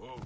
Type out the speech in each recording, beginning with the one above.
Oh.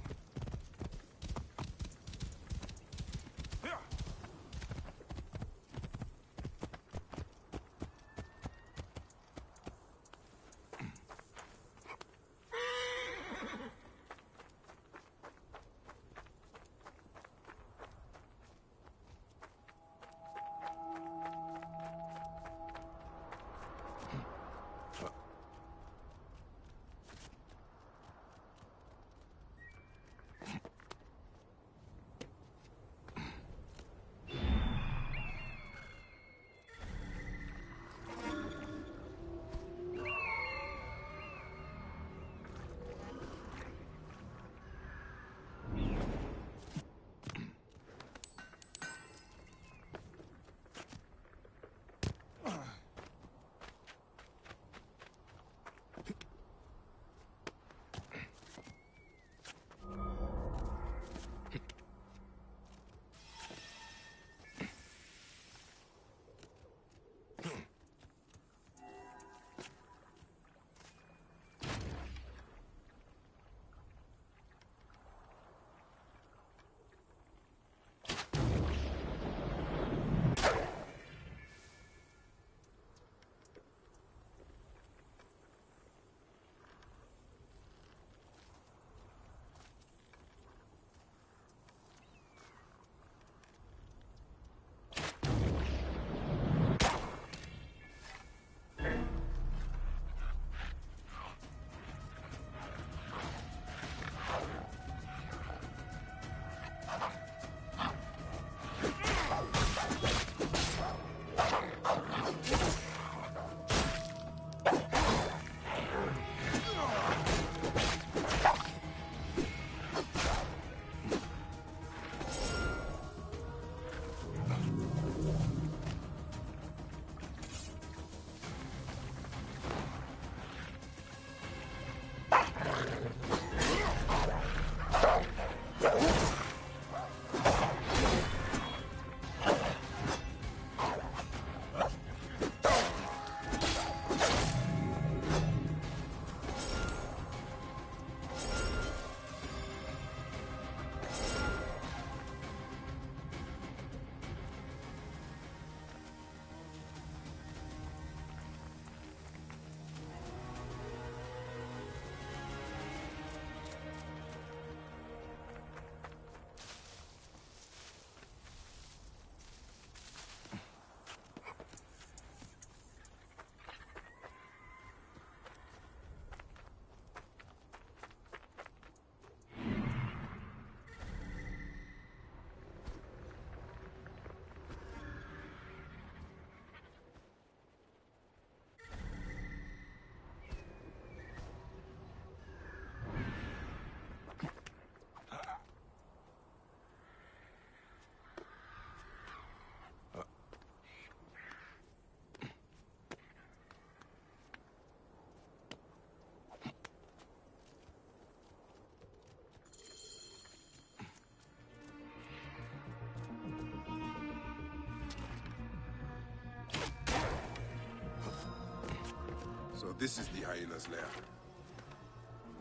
So this is the hyena's lair.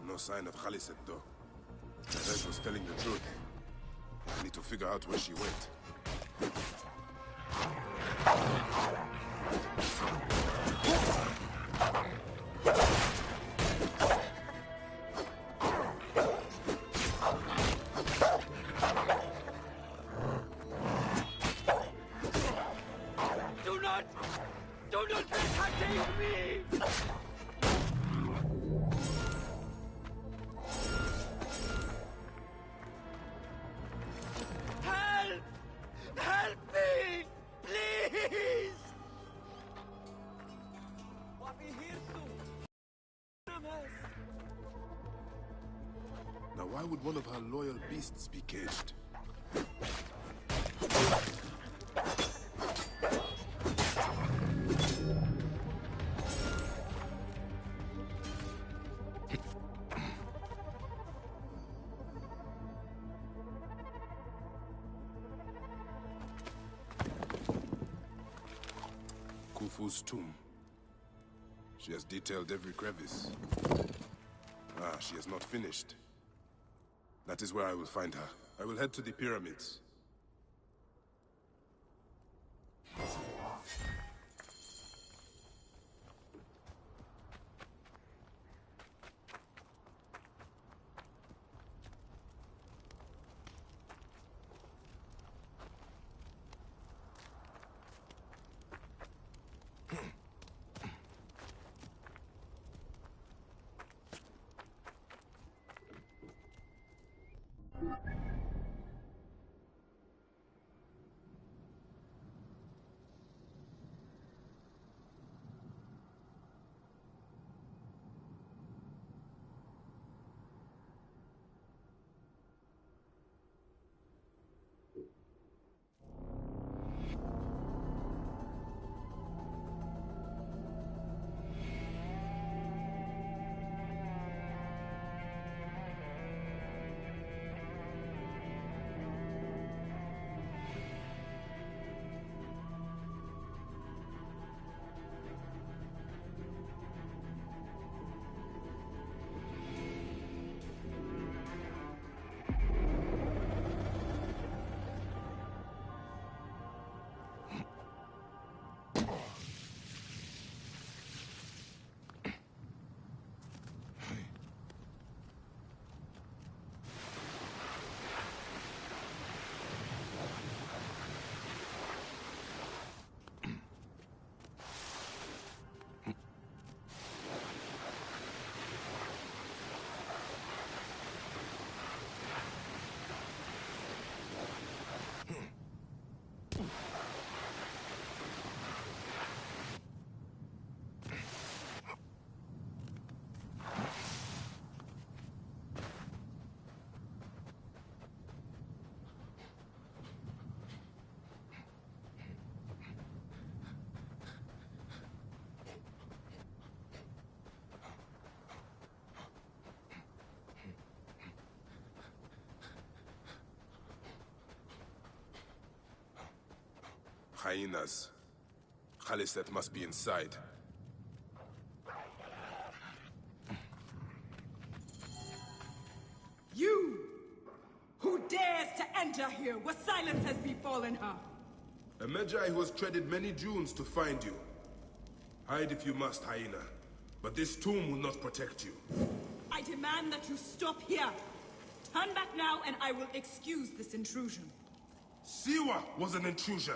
No sign of Khaliset though. Perez was telling the truth. I need to figure out where she went. Do not hesitate me! Help! Help me! Please! Now why would one of her loyal beasts be caged? Khufu's tomb. She has detailed every crevice. Ah, she has not finished. That is where I will find her. I will head to the pyramids. Hyenas. Khaliset must be inside. You! Who dares to enter here where silence has befallen her? A Magi who has treaded many dunes to find you. Hide if you must, hyena. But this tomb will not protect you. I demand that you stop here. Turn back now and I will excuse this intrusion. Siwa was an intrusion.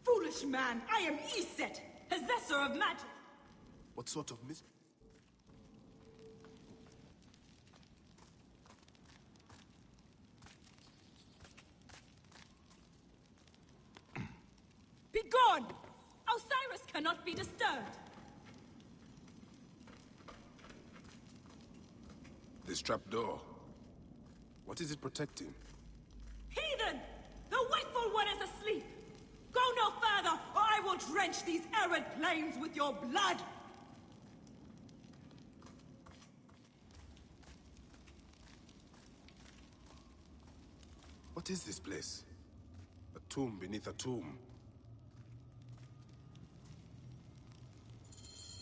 Foolish man, I am Iset, possessor of magic. What sort of Begone! Osiris cannot be disturbed. This trapdoor. What is it protecting? Heathen! The wakeful one is asleep! Go no further, or I will drench these arid plains with your blood! What is this place? A tomb beneath a tomb.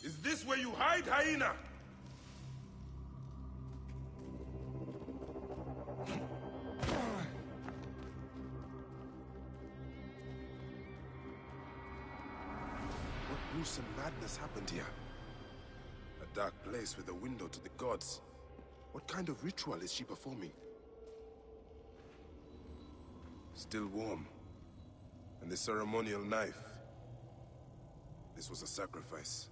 Is this where you hide, hyena? What gruesome madness happened here? A dark place with a window to the gods. What kind of ritual is she performing? Still warm. And the ceremonial knife. This was a sacrifice.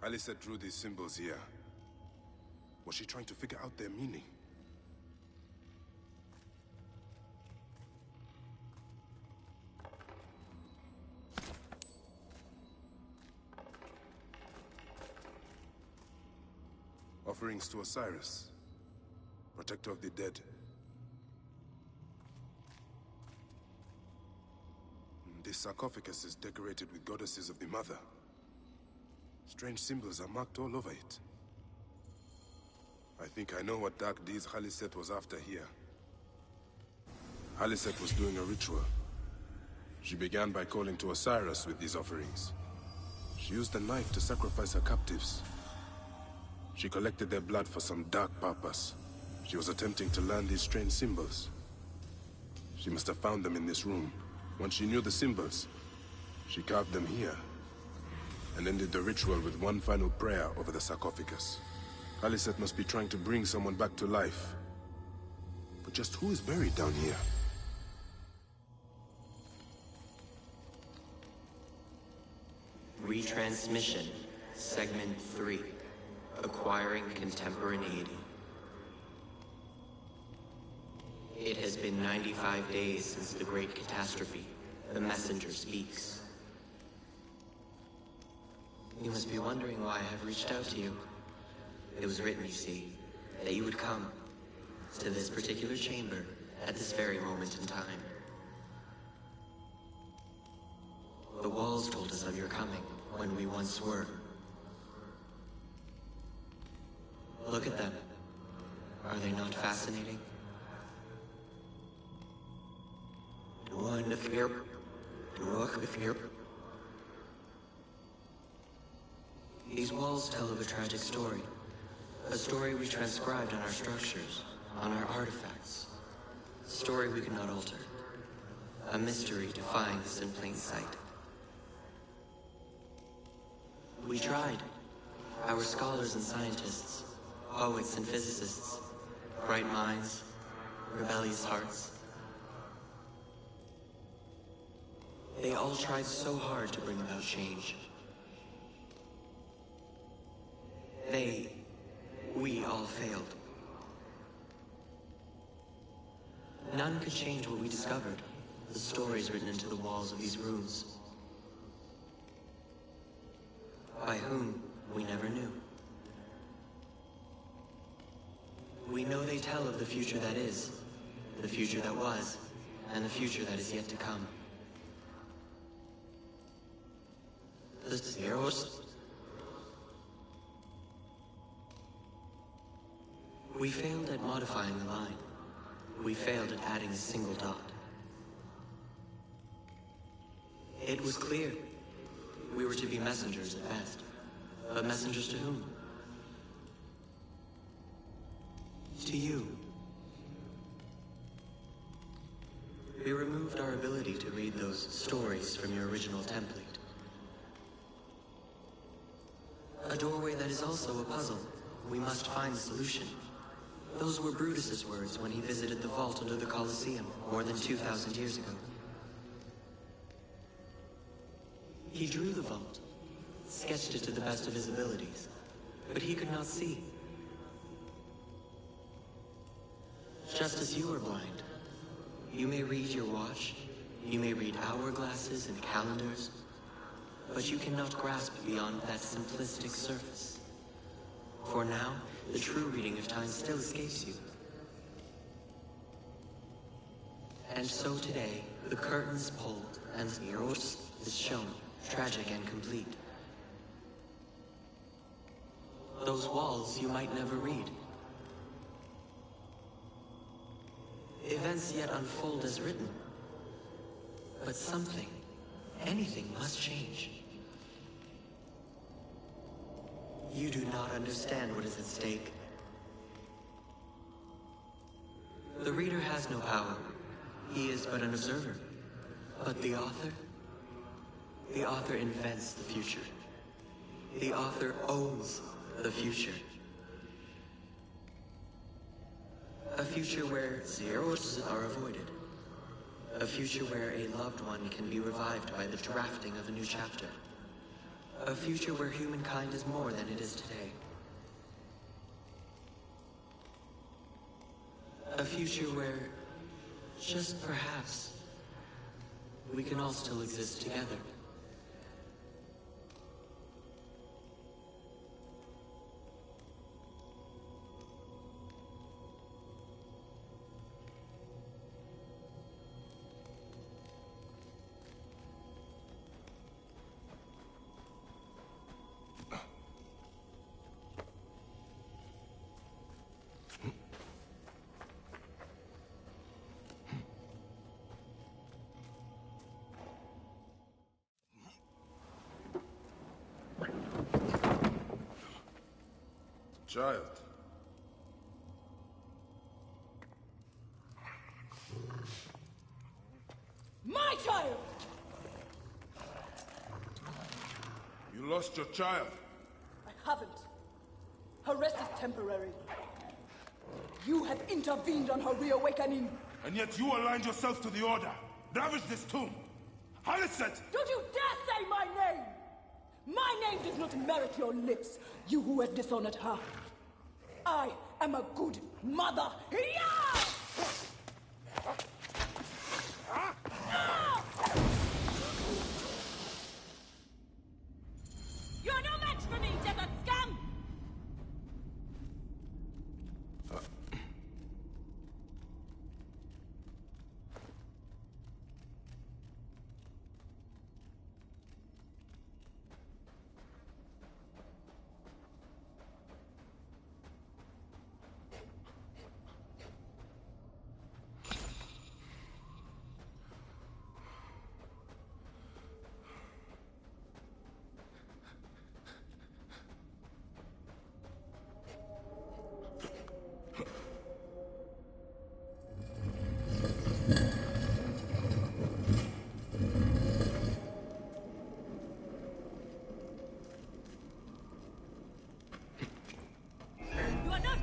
Alyssa drew these symbols here. Was she trying to figure out their meaning? offerings to Osiris, protector of the dead. This sarcophagus is decorated with goddesses of the Mother. Strange symbols are marked all over it. I think I know what dark deeds Khaliset was after here. Khaliset was doing a ritual. She began by calling to Osiris with these offerings. She used a knife to sacrifice her captives. She collected their blood for some dark purpose. She was attempting to learn these strange symbols. She must have found them in this room. Once she knew the symbols, she carved them here, and ended the ritual with one final prayer over the sarcophagus. Khaliset must be trying to bring someone back to life. But just who is buried down here? Retransmission, Segment 3, Acquiring Contemporaneity. It has been 95 days since the Great Catastrophe. The messenger speaks. You must be wondering why I have reached out to you. It was written, you see, that you would come to this particular chamber at this very moment in time. The walls told us of your coming when we once were. Look at them. Are they not fascinating? These walls tell of a tragic story. A story we transcribed on our structures, on our artifacts. A story we could not alter. A mystery defying us in plain sight. We tried. Our scholars and scientists, poets and physicists, bright minds, rebellious hearts. They all tried so hard to bring about change. We all failed. None could change what we discovered, the stories written into the walls of these rooms. By whom, we never knew. We know they tell of the future that is, the future that was, and the future that is yet to come. The Zeros. We failed at modifying the line. We failed at adding a single dot. It was clear. We were to be messengers at best. But messengers to whom? To you. We removed our ability to read those stories from your original template. A doorway that is also a puzzle. We must find the solution. Those were Brutus's words when he visited the vault under the Colosseum more than 2,000 years ago. He drew the vault, sketched it to the best of his abilities, but he could not see. Just as you are blind, you may read your watch, you may read hourglasses and calendars, but you cannot grasp beyond that simplistic surface. For now, the true reading of time still escapes you. And so today, the curtain is pulled, and the Eros is shown, tragic and complete. Those walls you might never read. Events yet unfold as written. But something, anything must change. You do not understand what is at stake. The reader has no power. He is but an observer. But the author invents the future. The author owns the future. A future where zeros are avoided. A future where a loved one can be revived by the drafting of a new chapter. A future where humankind is more than it is today. A future where, just perhaps, we can all still exist together. Child. My child! You lost your child. I haven't. Her rest is temporary. You have intervened on her reawakening. And yet you aligned yourself to the Order. Ravaged this tomb. Halicet! Don't you dare say my name! My name does not merit your lips, you who have dishonored her. I am a good mother. Yeah! You're no match for me, desert scum!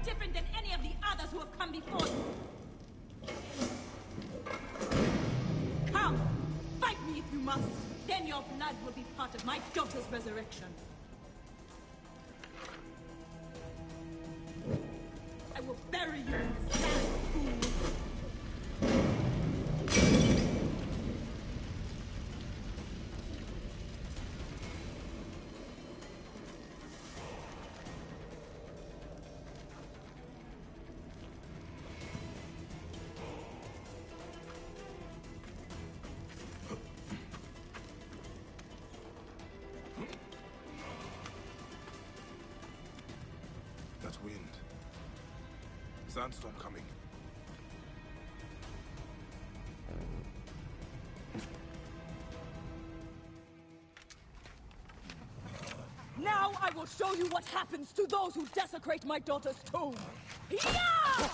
Different than any of the others who have come before you. Come, fight me if you must. Then your blood will be part of my daughter's resurrection. I will bury you in the sand, fool. Wind. Sandstorm coming. Now I will show you what happens to those who desecrate my daughter's tomb. Yeah!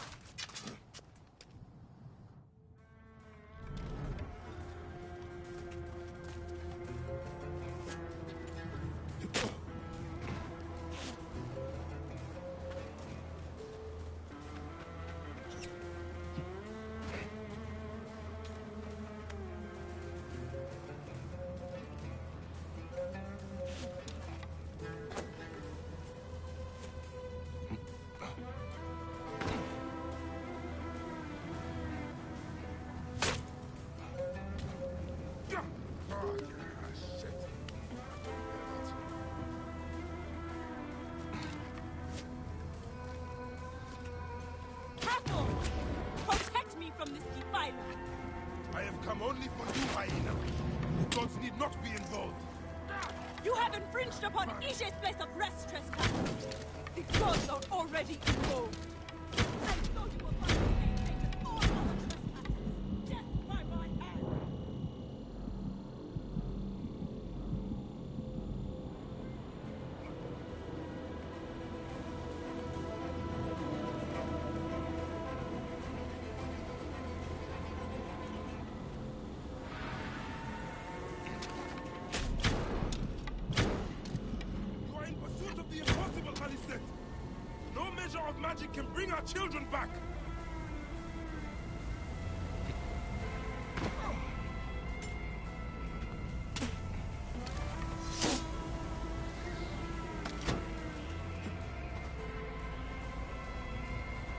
Protect me from this defilement! I have come only for you, hyena. The gods need not be involved. You have infringed upon Ishe's place of rest, trespasser. The gods are already involved. And so you will find the same fate as all other trespassers. Death by my hand. No measure of magic can bring our children back!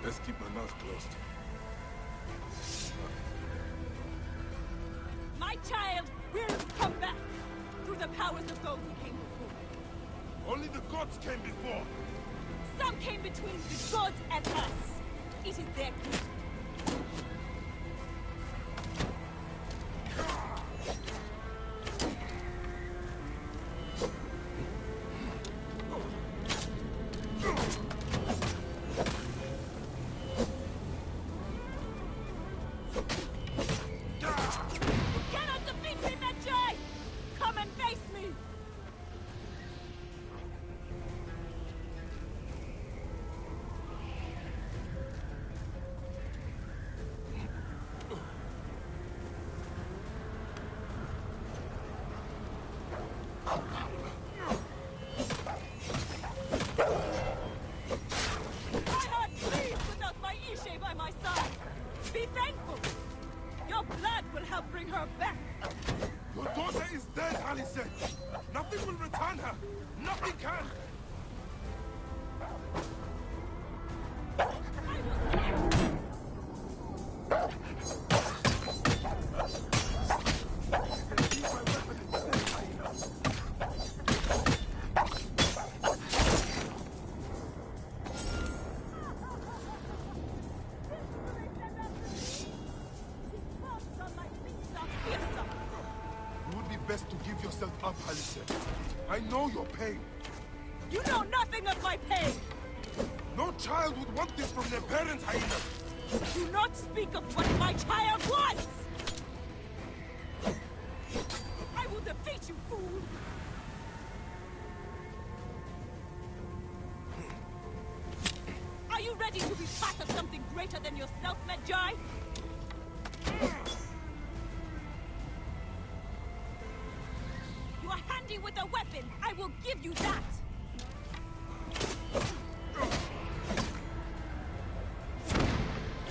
Best keep my mouth closed. My child will come back through the powers of those who came before. Only the gods came before! Some came between the gods and us. It is their gift. Your blood will help bring her back. Your daughter is dead, Alicent. Nothing will return her. Nothing can. Best to give yourself up, Alicent. I know your pain. You know nothing of my pain! No child would want this from their parents, Hyena! Do not speak of what my child wants! I will defeat you, fool! Are you ready to be part of something greater than yourself, Medjai? You are handy with a weapon! I will give you that!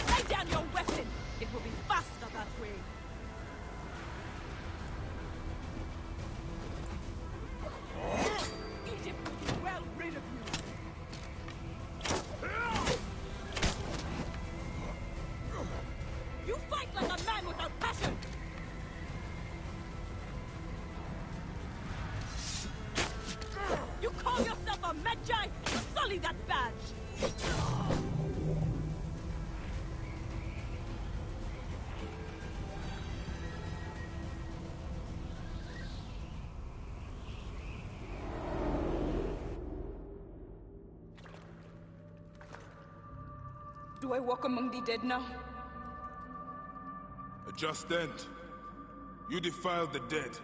Lay down your weapon! It will be faster that way! Egypt will be well rid of you! You fight like a man without passion! You call yourself a Medjai? Sully that badge! Do I walk among the dead now? A just end. You defiled the dead,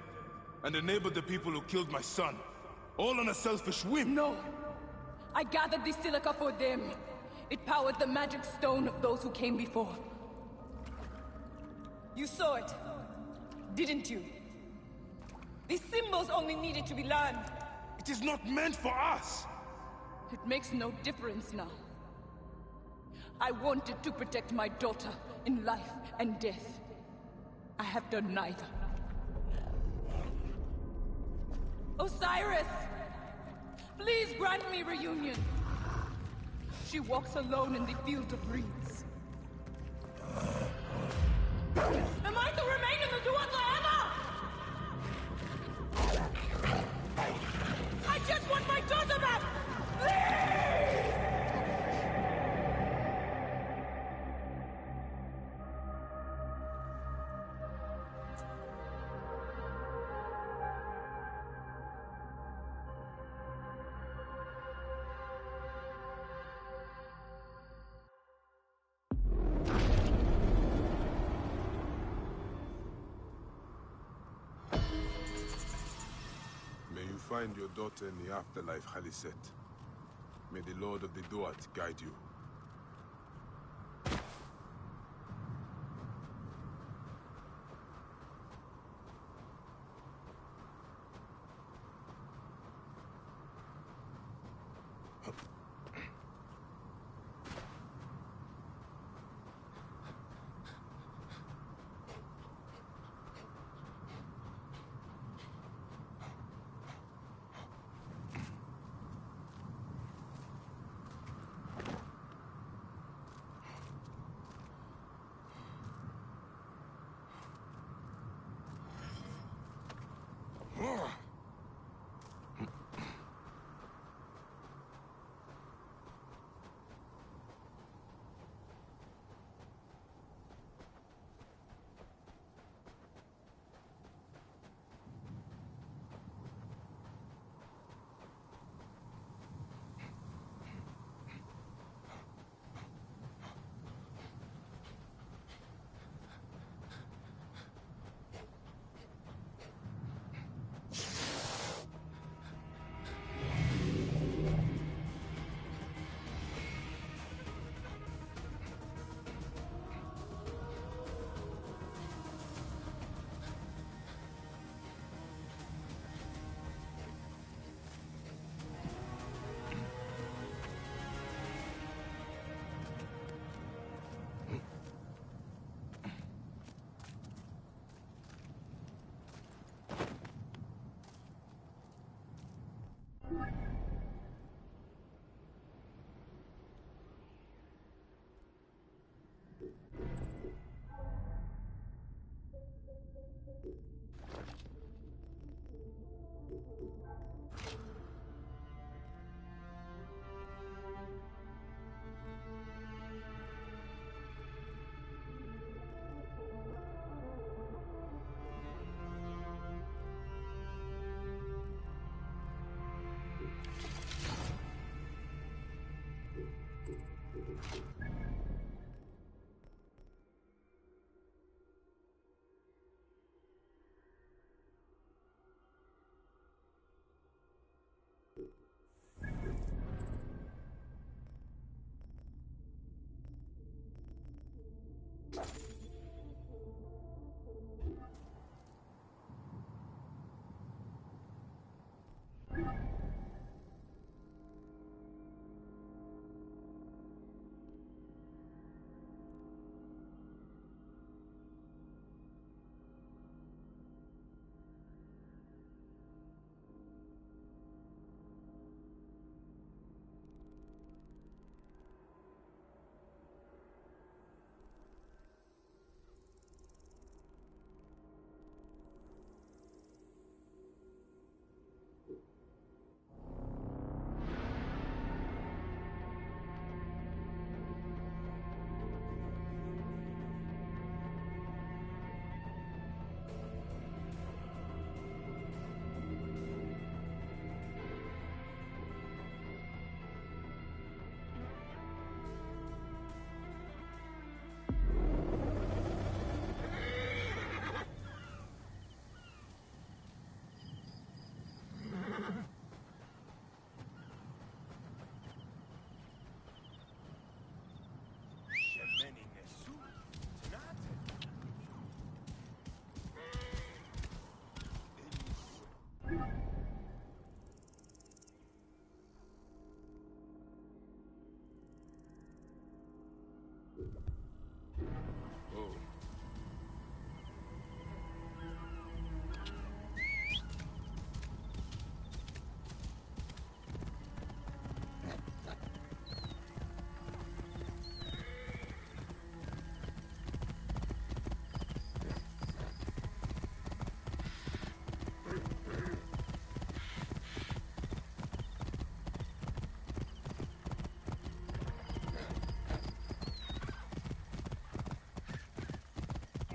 and enabled the people who killed my son. All on a selfish whim! No! I gathered the silica for them. It powered the magic stone of those who came before. You saw it, didn't you? These symbols only needed to be learned. It is not meant for us! It makes no difference now. I wanted to protect my daughter in life and death. I have done neither. Osiris! Please grant me reunion. She walks alone in the field of reeds. Am I to remain in the Duat forever? I just want my daughter back! Please! May you find your daughter in the afterlife, Khaliset. May the Lord of the Duat guide you.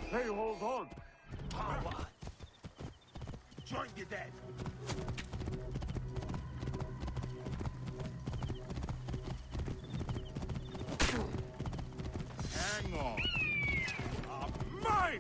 Hey, hold on! Power! Join the dead! Hang on! Mine!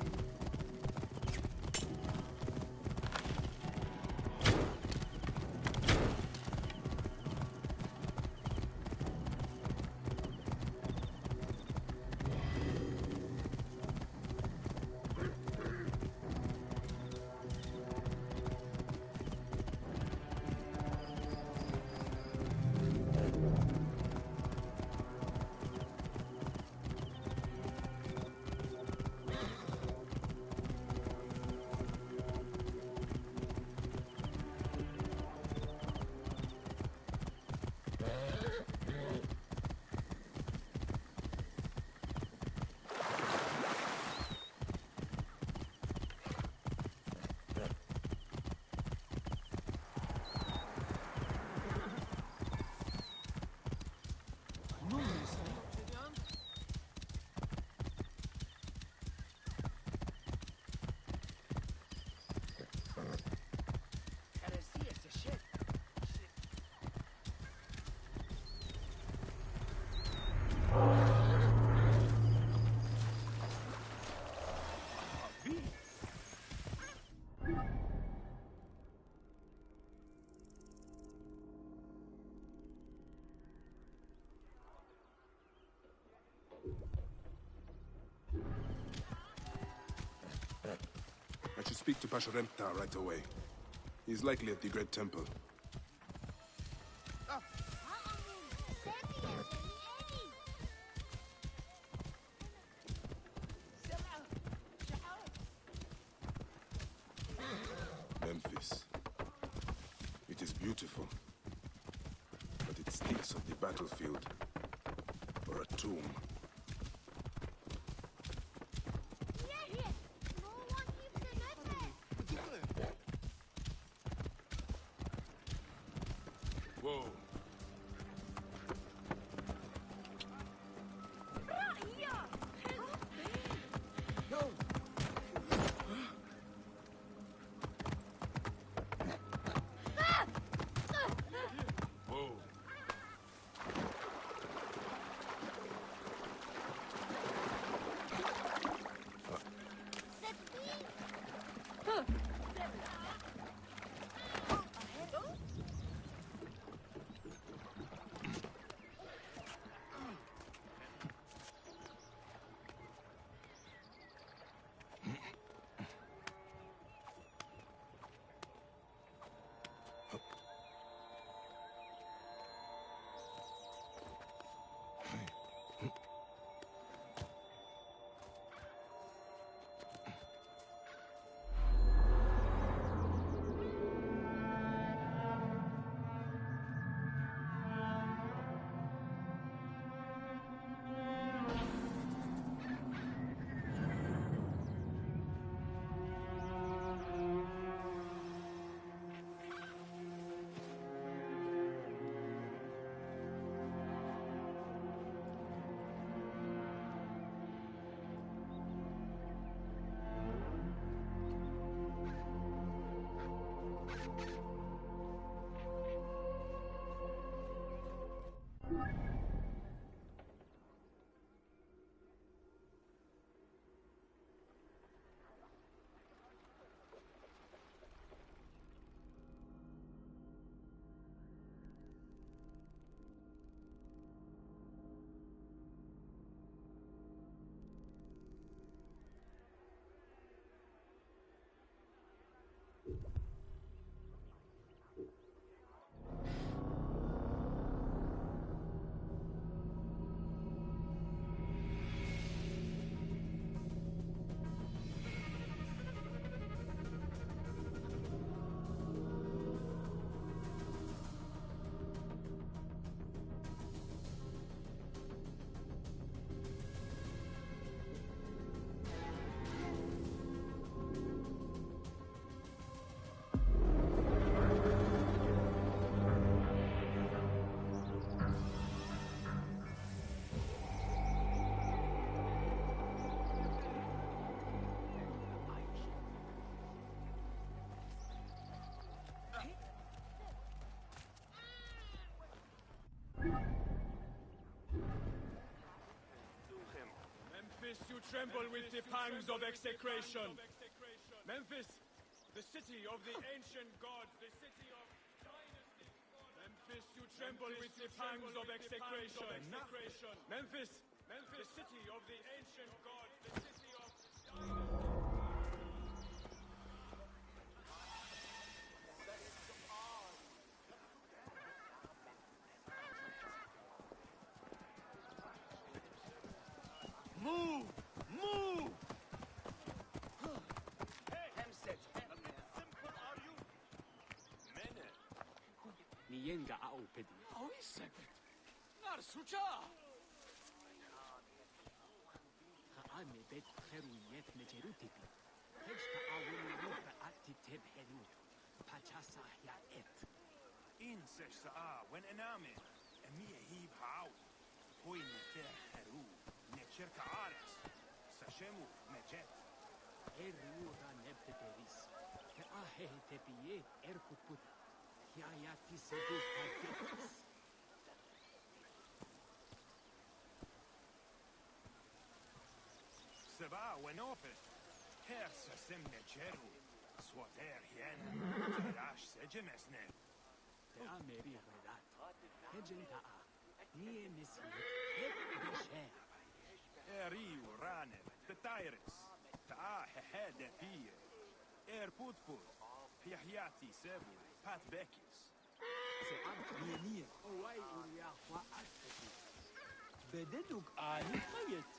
I should speak to Pasharemta right away. He's likely at the Great Temple. Memphis. It is beautiful. But it stinks of the battlefield. Or a tomb. Whoa. Whoa. Memphis, you tremble with the pangs of execration. Memphis, the city of the ancient gods, the city of dynasty. Memphis, you tremble with the pangs of execration. Memphis, the city of the ancient gods, the city of dynasty. Move! Move! Hey, Hemset, simple are you? Mene. Nienga aupedi. Aoi sekret. Nar sucha. Haane bet kheru yet nejerutipi. Heshta awuni rupa ati teb helu. Pachasa ya et. Insesh sa'a when ename. Emie hib ha'au. Hoi nefer heru. Necherka ares. Sashemu nejet. Erura nebteteris. Ke ahe tepiye erkutput. Hiayati sebu padetis. Seba when open. Her sasem necheru. Swater hien. Tarash sejemesne. Te ameri redat. Hejenta a. Nie misi. Hep besher. Eriu rane. The tyrus. Ta'a hehede pie. Putput. Piahiati sebu. Pat bekis. Se am niye. Owai uria wa ateti. Bededuk ani khayet.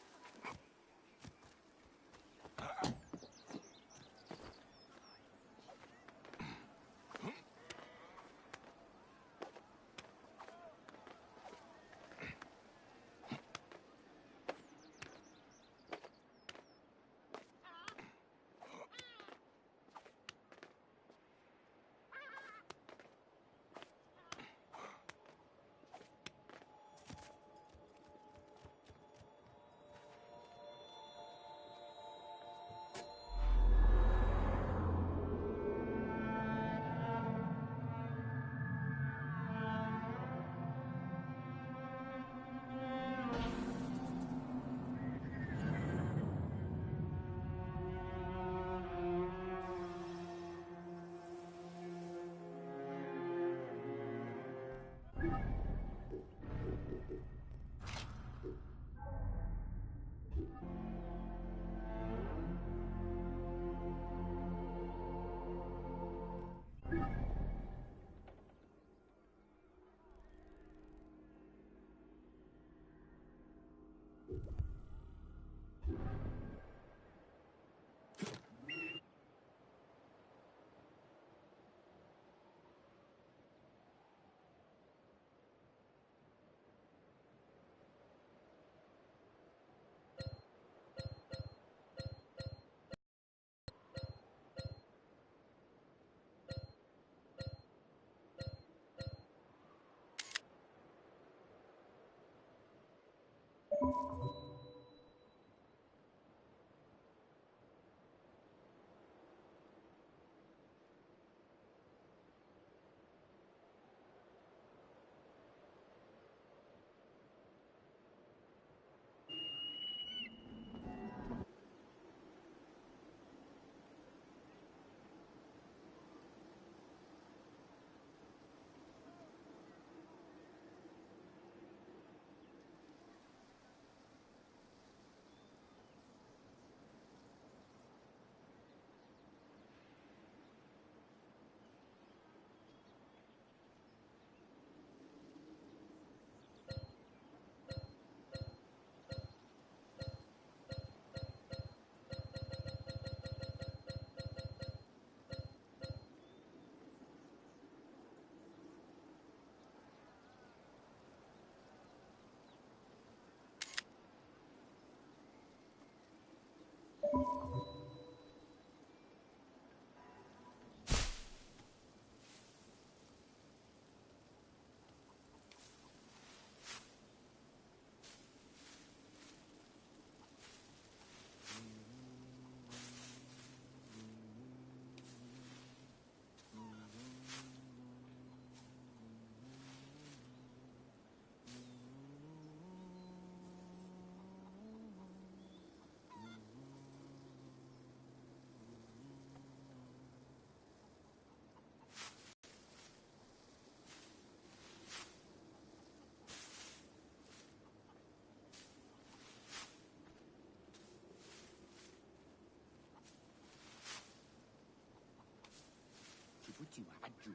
بتي وعجو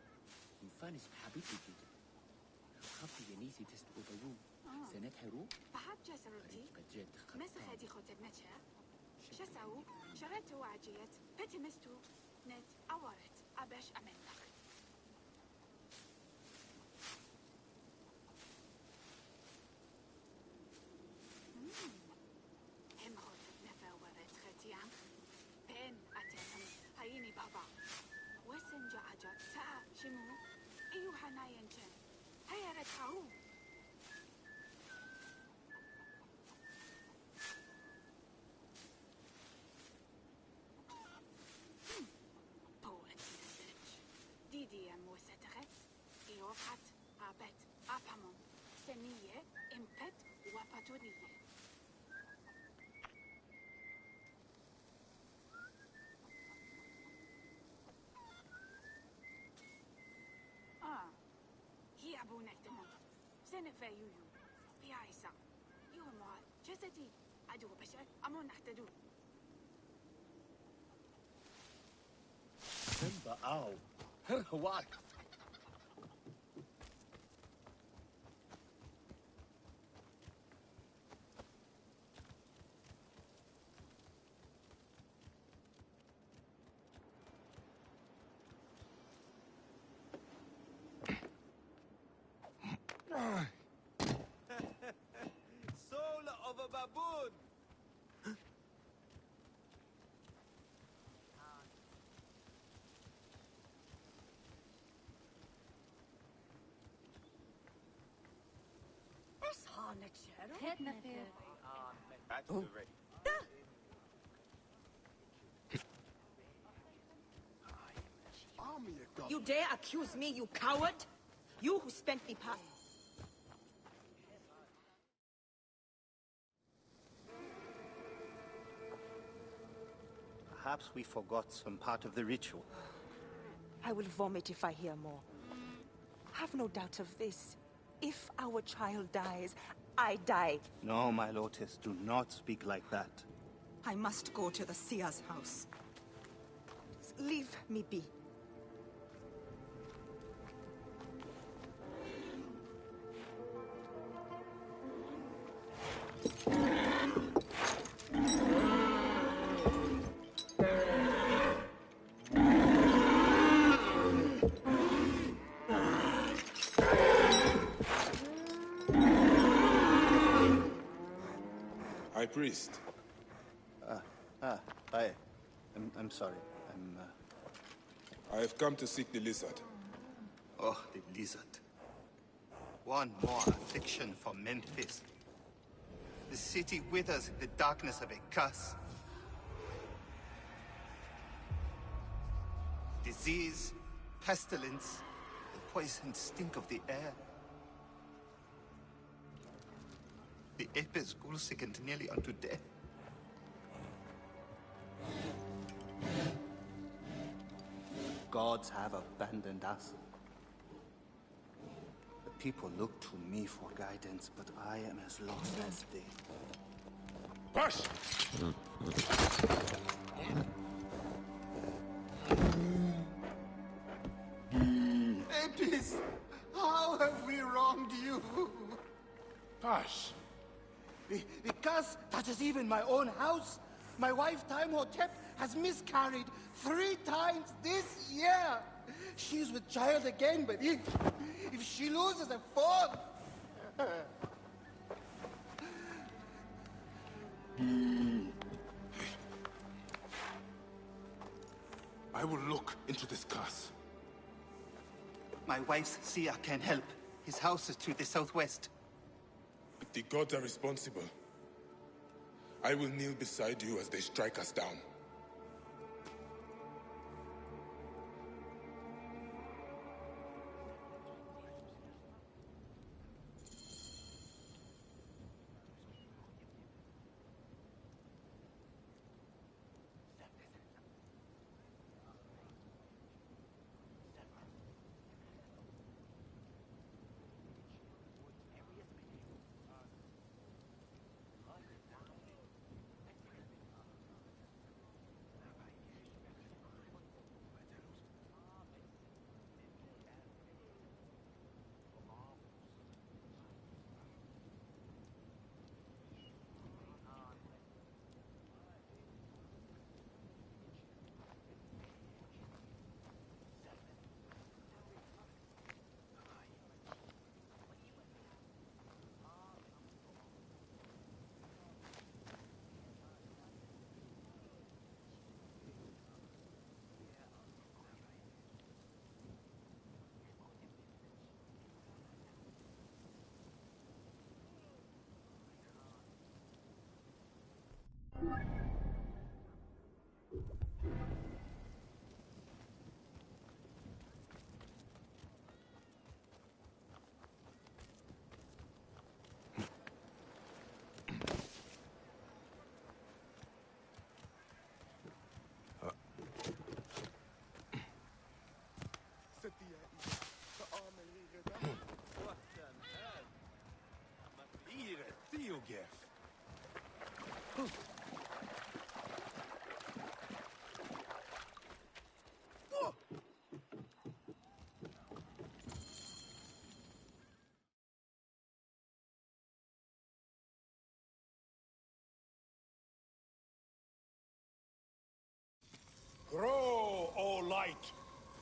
وفانس بحبيبتي جدا خفي ينيسي تست أوبرو سنة هرو بحب جسروتي بجد مسخ هدي خوتب متشا شساو شغلت وعجيت بتي مستو نت أورت أبش أمن نخت هم خوتب نفا ورت ختيام بين أتيهم هيني بابا وسن جا أجا ساعة شمو أيو حناين جن هيا رتهاو ديدي موستغت إيوفات أبت أبامون سنية إمبت وباتونية هي أبونك دمون سنفا يويو في عيسى يوم وعال جسدي عدو بشر أمون نحتدو Simba, ow. What? Soul of a baboon! You dare accuse me, you coward? You who spent the past... Perhaps we forgot some part of the ritual. I will vomit if I hear more. Have no doubt of this. If our child dies, I die. No, my Lotus, do not speak like that. I must go to the seer's house. Leave me be. High Priest. I'm sorry. I have come to seek the lizard. Oh, the lizard. One more affliction for Memphis. The city withers in the darkness of a curse. Disease, pestilence, the poisoned stink of the air. The apes ghoul sickened nearly unto death. Gods have abandoned us. The people look to me for guidance, but I am as lost as they. Push! Apis, how have we wronged you? Pash! The curse touches even my own house. My wife, Timehotep, has miscarried 3 times this year. She's with child again, but if she loses a 4th... I will look into this curse. My wife's seer can help. His house is to the southwest. The gods are responsible. I will kneel beside you as they strike us down.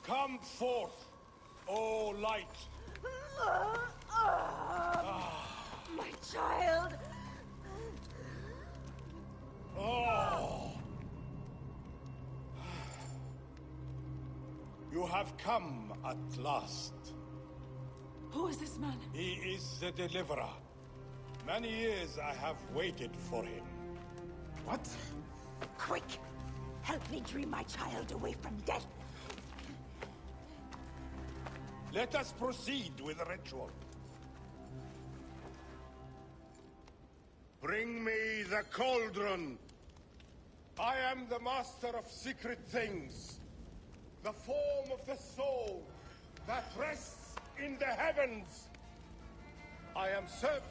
Come forth, O light. My child! Oh! You have come at last. Who is this man? He is the deliverer. Many years I have waited for him. What? Quick! Help me dream my child away from death! Let us proceed with the ritual. Bring me the cauldron. I am the master of secret things. The form of the soul that rests in the heavens. I am served.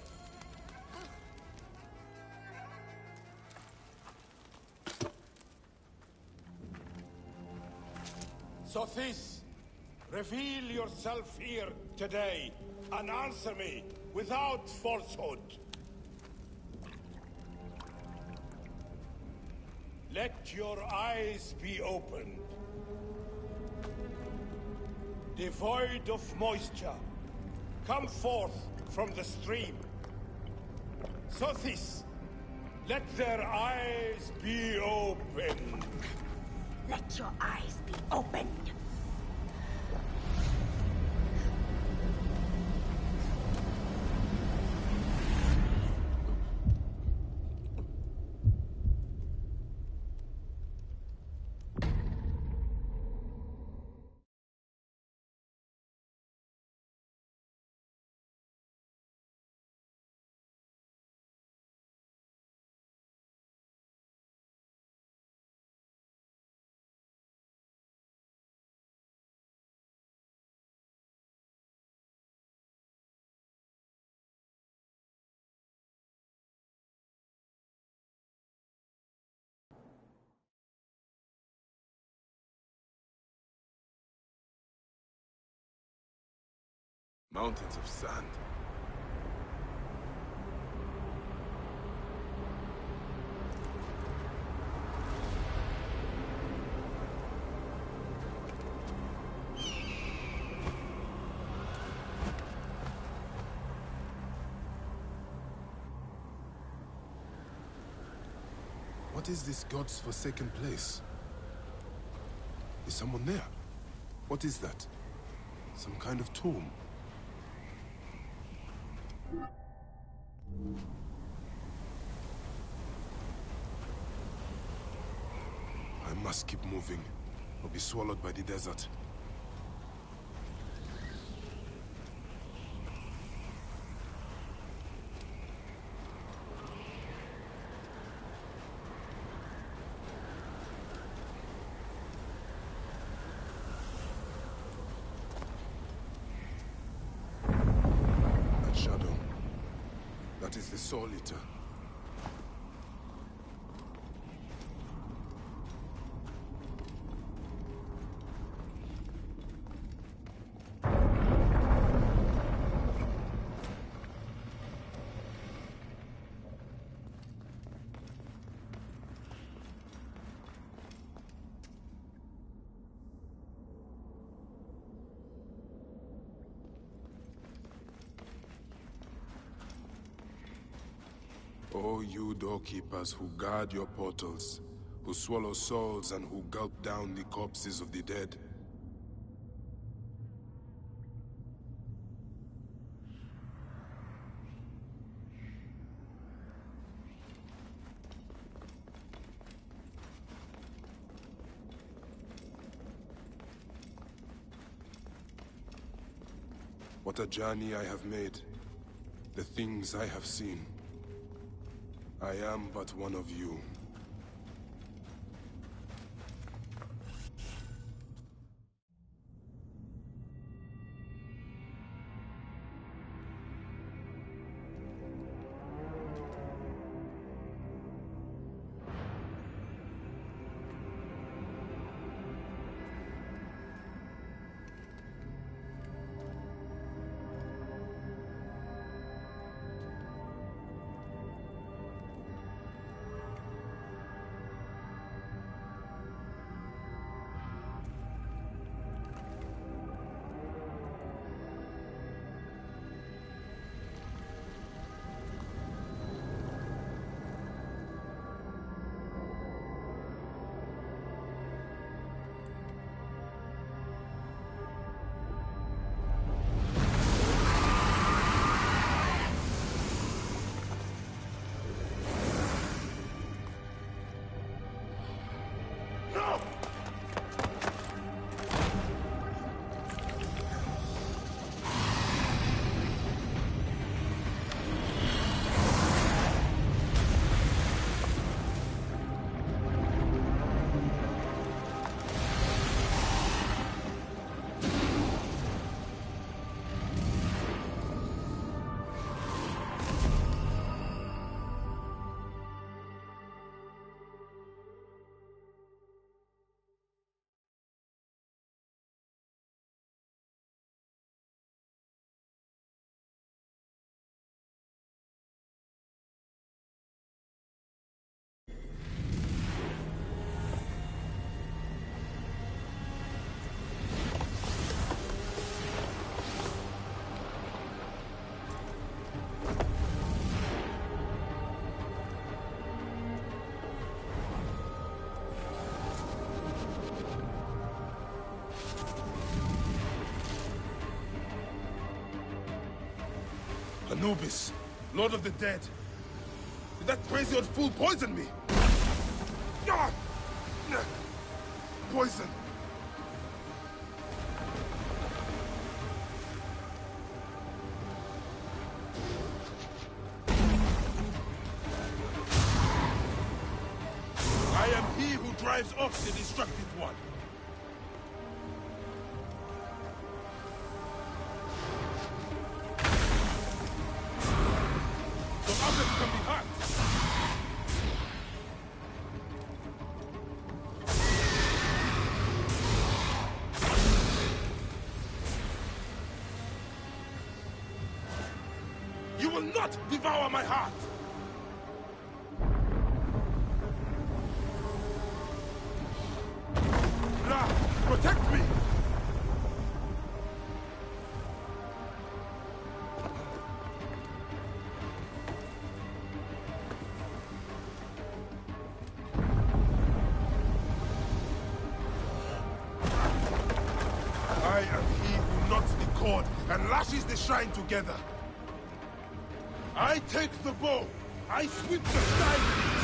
Sothis, reveal yourself here today and answer me without falsehood. Let your eyes be opened. Devoid of moisture, come forth from the stream. Sothis, let their eyes be opened. Let your eyes be opened! Mountains of sand. What is this god's forsaken place? Is someone there? What is that? Some kind of tomb? I must keep moving, or be swallowed by the desert. That shadow, that is the Soul Eater. O you doorkeepers who guard your portals, who swallow souls and who gulp down the corpses of the dead. What a journey I have made, the things I have seen. I am but one of you. Anubis, Lord of the Dead. Did that crazy old fool poison me? Ah! Poison. I am he who drives off the destructive one. So others can be hurt. You will not devour my heart! Ra, protect me! I am he who knots the cord and lashes the shrine together. I take the bow. I sweep the sky with it.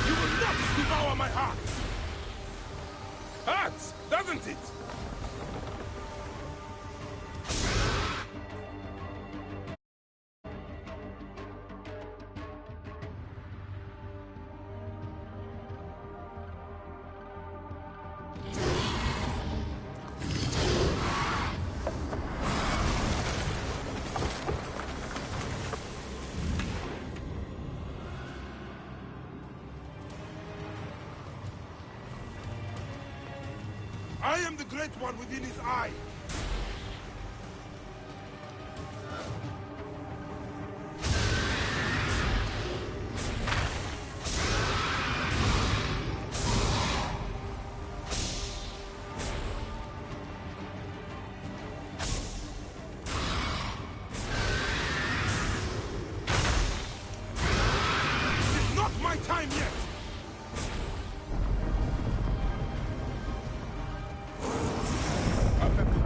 You will not devour my heart. Hurts, doesn't it? I am the great one within his eye. It's not my time yet.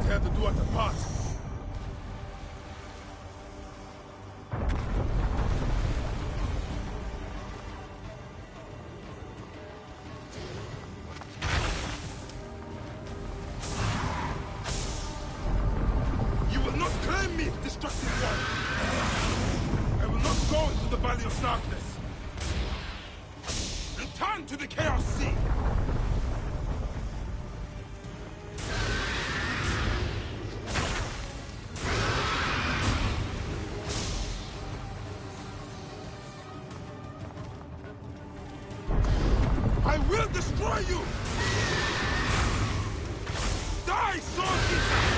Tear the Duat apart. You will not claim me, destructive one. I will not go into the Valley of Darkness. Return to the Chaos Sea. I will destroy you! Die, Sword Eater!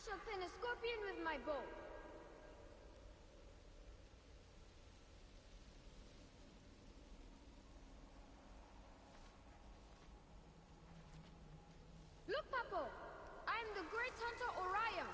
shall pin a scorpion with my bow. Look, Papo! I am the great hunter Orion.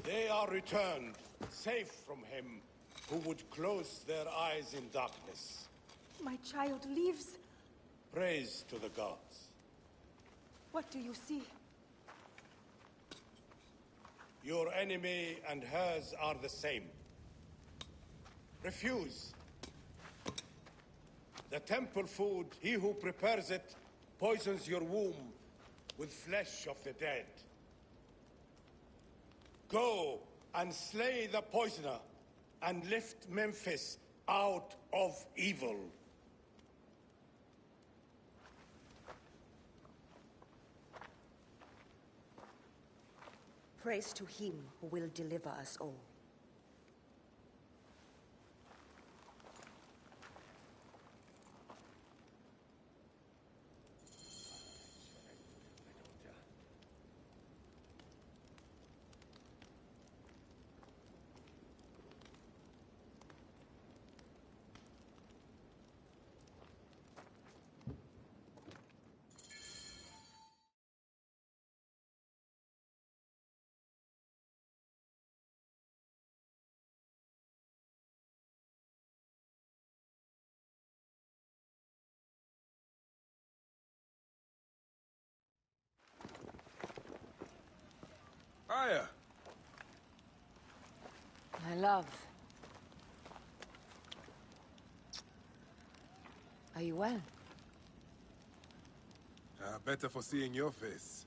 They are returned, safe from him who would close their eyes in darkness. My child lives. Praise to the gods. What do you see? Your enemy and hers are the same. Refuse. The temple food, he who prepares it, poisons your womb with flesh of the dead. Go and slay the poisoner, and lift Memphis out of evil. Praise to him who will deliver us all. Aya! My love. Are you well? Better for seeing your face.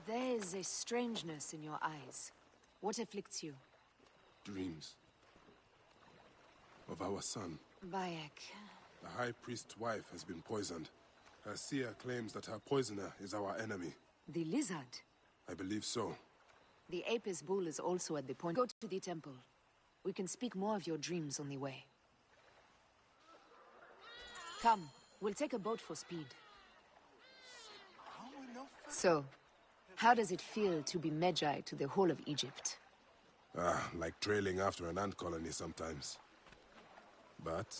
There is a strangeness in your eyes. What afflicts you? Dreams. Of our son. Bayek. The High Priest's wife has been poisoned. Her seer claims that her poisoner is our enemy. The lizard? I believe so. The Apis bull is also at the point. Go to the temple. We can speak more of your dreams on the way. Come, we'll take a boat for speed. So, how does it feel to be Magi to the whole of Egypt? Like trailing after an ant colony sometimes. But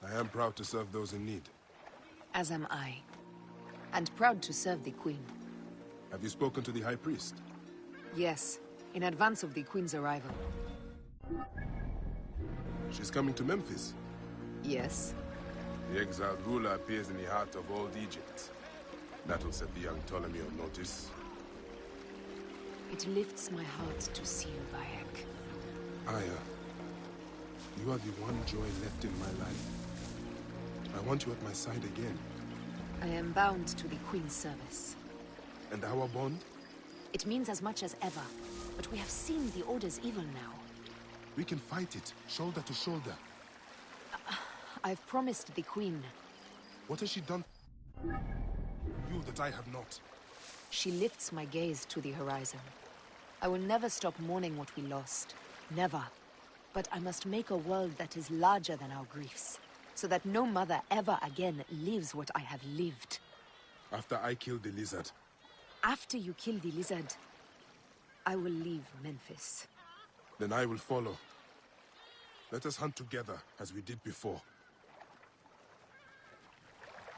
I am proud to serve those in need. As am I. And proud to serve the Queen. Have you spoken to the High Priest? Yes, in advance of the Queen's arrival. She's coming to Memphis? Yes. The exiled ruler appears in the heart of old Egypt. That'll set the young Ptolemy on notice. It lifts my heart to see you, Bayek. Aya, you are the one joy left in my life. I want you at my side again. I am bound to the Queen's service. And our bond? It means as much as ever, but we have seen the Order's evil now. We can fight it, shoulder to shoulder. I've promised the Queen. What has she done you that I have not? She lifts my gaze to the horizon. I will never stop mourning what we lost. Never. But I must make a world that is larger than our griefs, so that no mother ever again lives what I have lived. After I kill the lizard? After you kill the lizard, I will leave Memphis. Then I will follow. Let us hunt together, as we did before.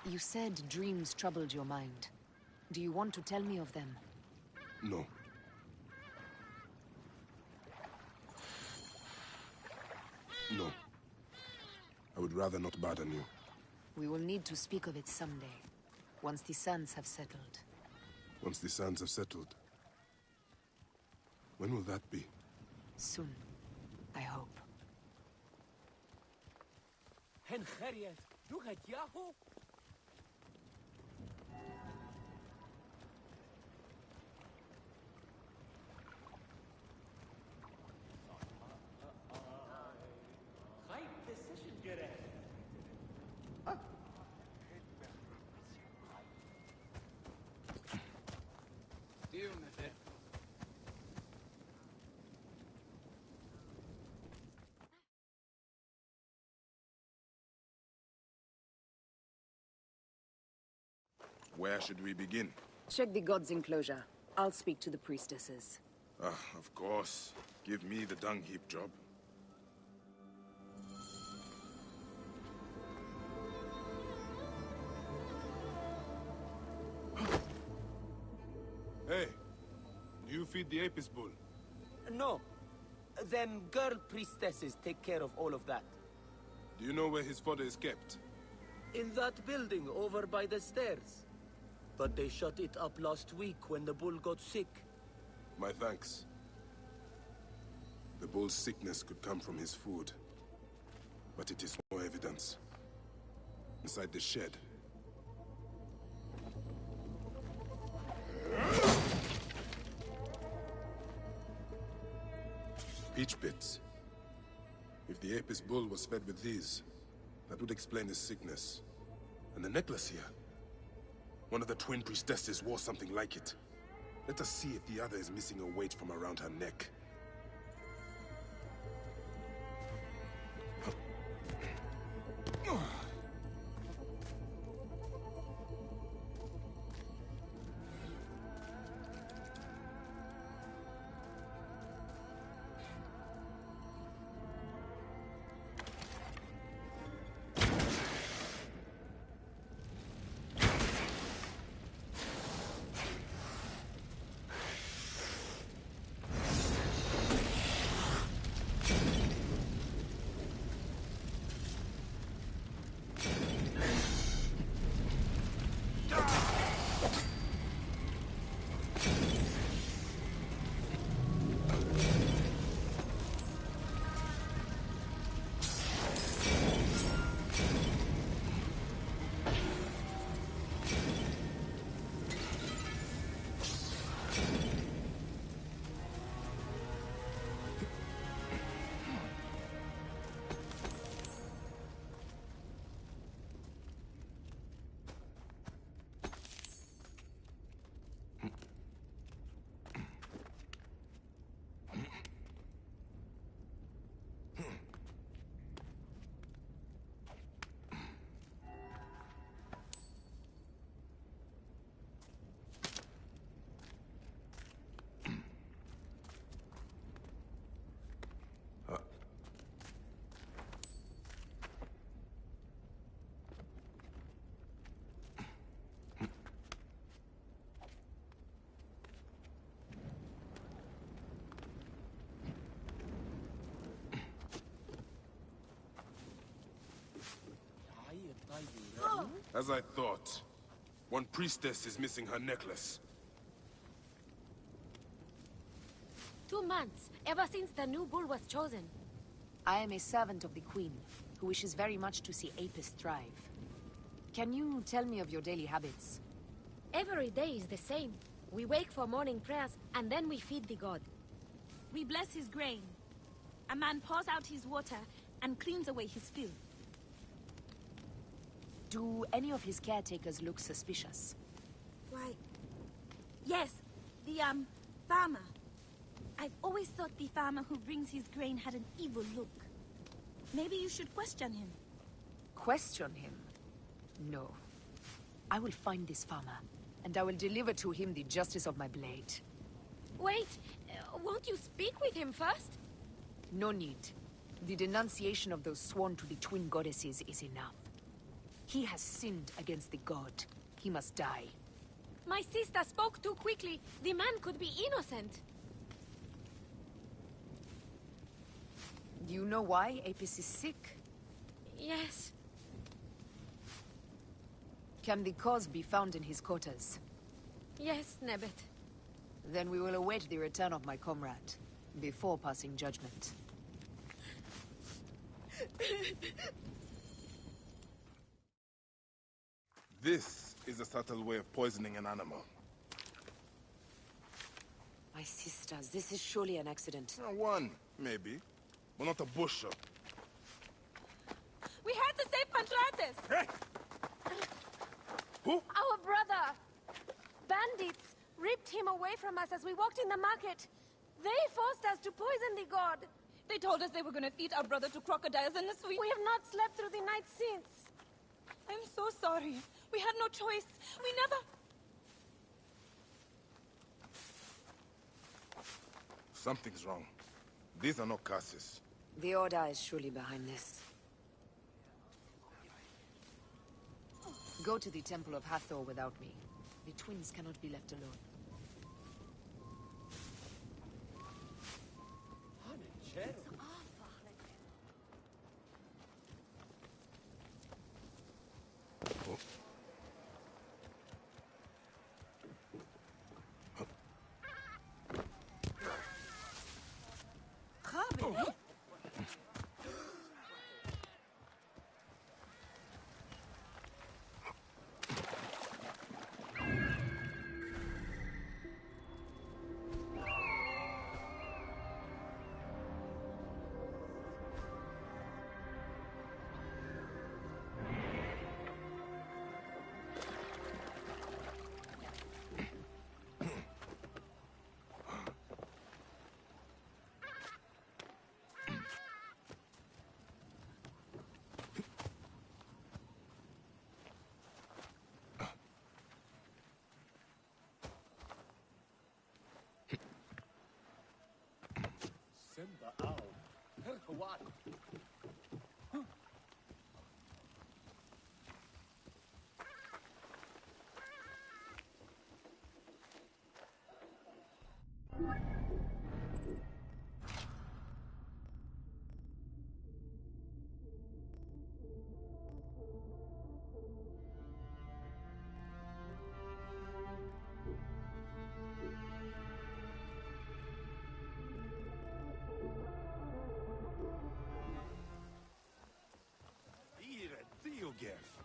You said dreams troubled your mind. Do you want to tell me of them? No. No. I would rather not burden you. We will need to speak of it someday, once the sands have settled. Once the sands have settled? When will that be? Soon, I hope. Where should we begin? Check the god's enclosure. I'll speak to the priestesses. Of course. Give me the dung heap job. Hey, do you feed the Apis bull? No. Them girl priestesses take care of all of that. Do you know where his fodder is kept? In that building over by the stairs. But they shut it up last week when the bull got sick. My thanks. The bull's sickness could come from his food. But it is more evidence. Inside the shed. Peach pits. If the Apis bull was fed with these, that would explain his sickness. And the necklace here. One of the twin priestesses wore something like it. Let us see if the other is missing a weight from around her neck. As I thought. One priestess is missing her necklace. 2 months, ever since the new bull was chosen. I am a servant of the Queen, who wishes very much to see Apis thrive. Can you tell me of your daily habits? Every day is the same. We wake for morning prayers, and then we feed the god. We bless his grain. A man pours out his water and cleans away his filth. Do any of his caretakers look suspicious? Why? Yes, the, farmer. I've always thought the farmer who brings his grain had an evil look. Maybe you should question him. Question him? No. I will find this farmer, and I will deliver to him the justice of my blade. Wait, won't you speak with him first? No need. The denunciation of those sworn to the twin goddesses is enough. He has sinned against the god. He must die. My sister spoke too quickly. The man could be innocent. Do you know why Apis is sick? Yes. Can the cause be found in his quarters? Yes, Nebet. Then we will await the return of my comrade, before passing judgment. This is a subtle way of poisoning an animal. My sisters, this is surely an accident. One, maybe. But not a bushel. We had to save Pantrates! Hey! Who? Our brother! Bandits ripped him away from us as we walked in the market. They forced us to poison the god. They told us they were gonna feed our brother to crocodiles in the sweet. We have not slept through the night since. I'm so sorry. We had no choice. We never... Something's wrong. These are not curses. The Order is surely behind this. Go to the Temple of Hathor without me. The twins cannot be left alone. Simba out. What? Gift.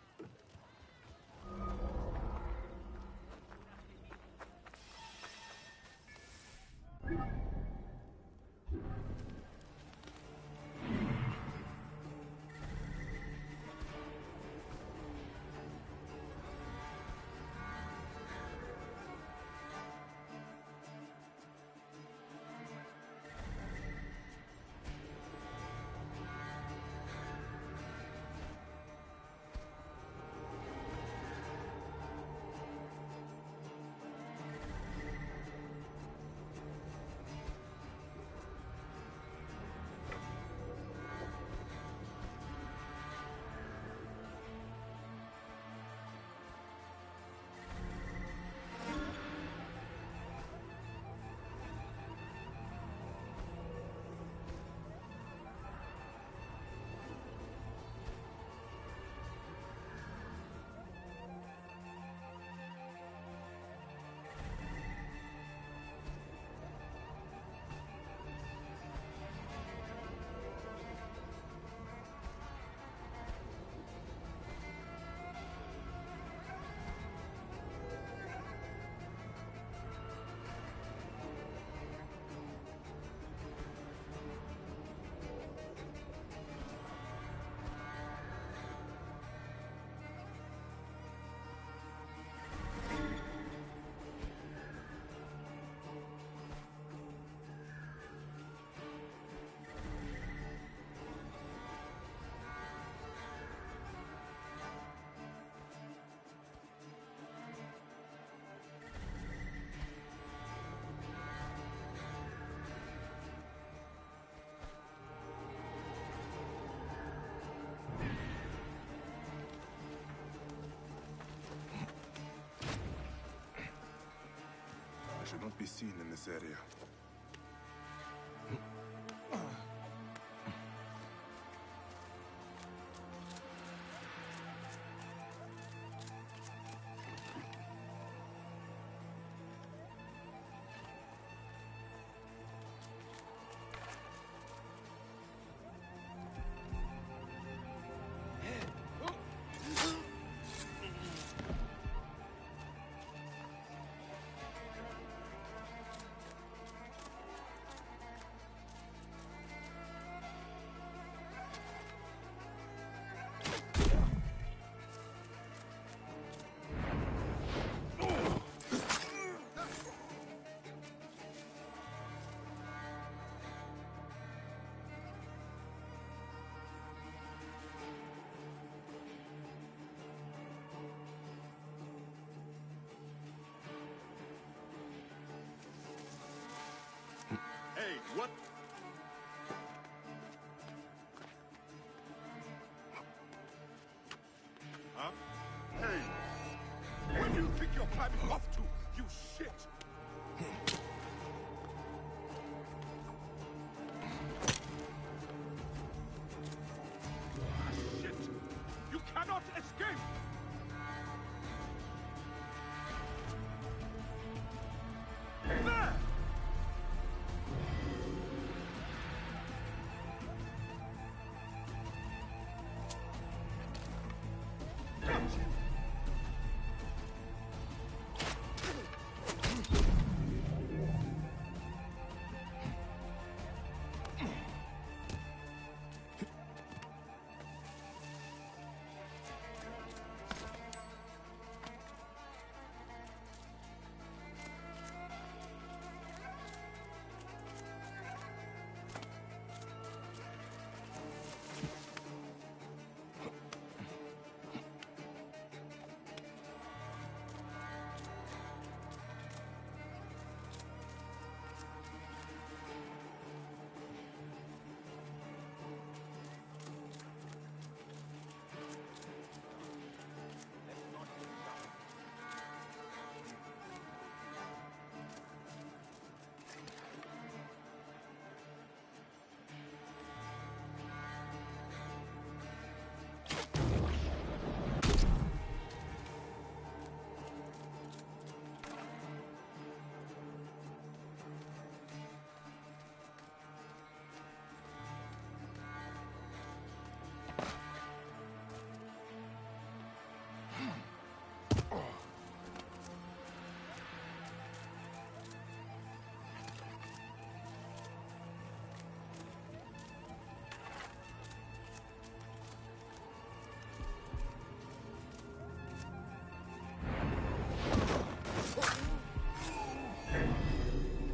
should not be seen in this area. Hey, what? Huh? Hey! Where do you think you're climbing off to, you shit? Shit! You cannot escape! There!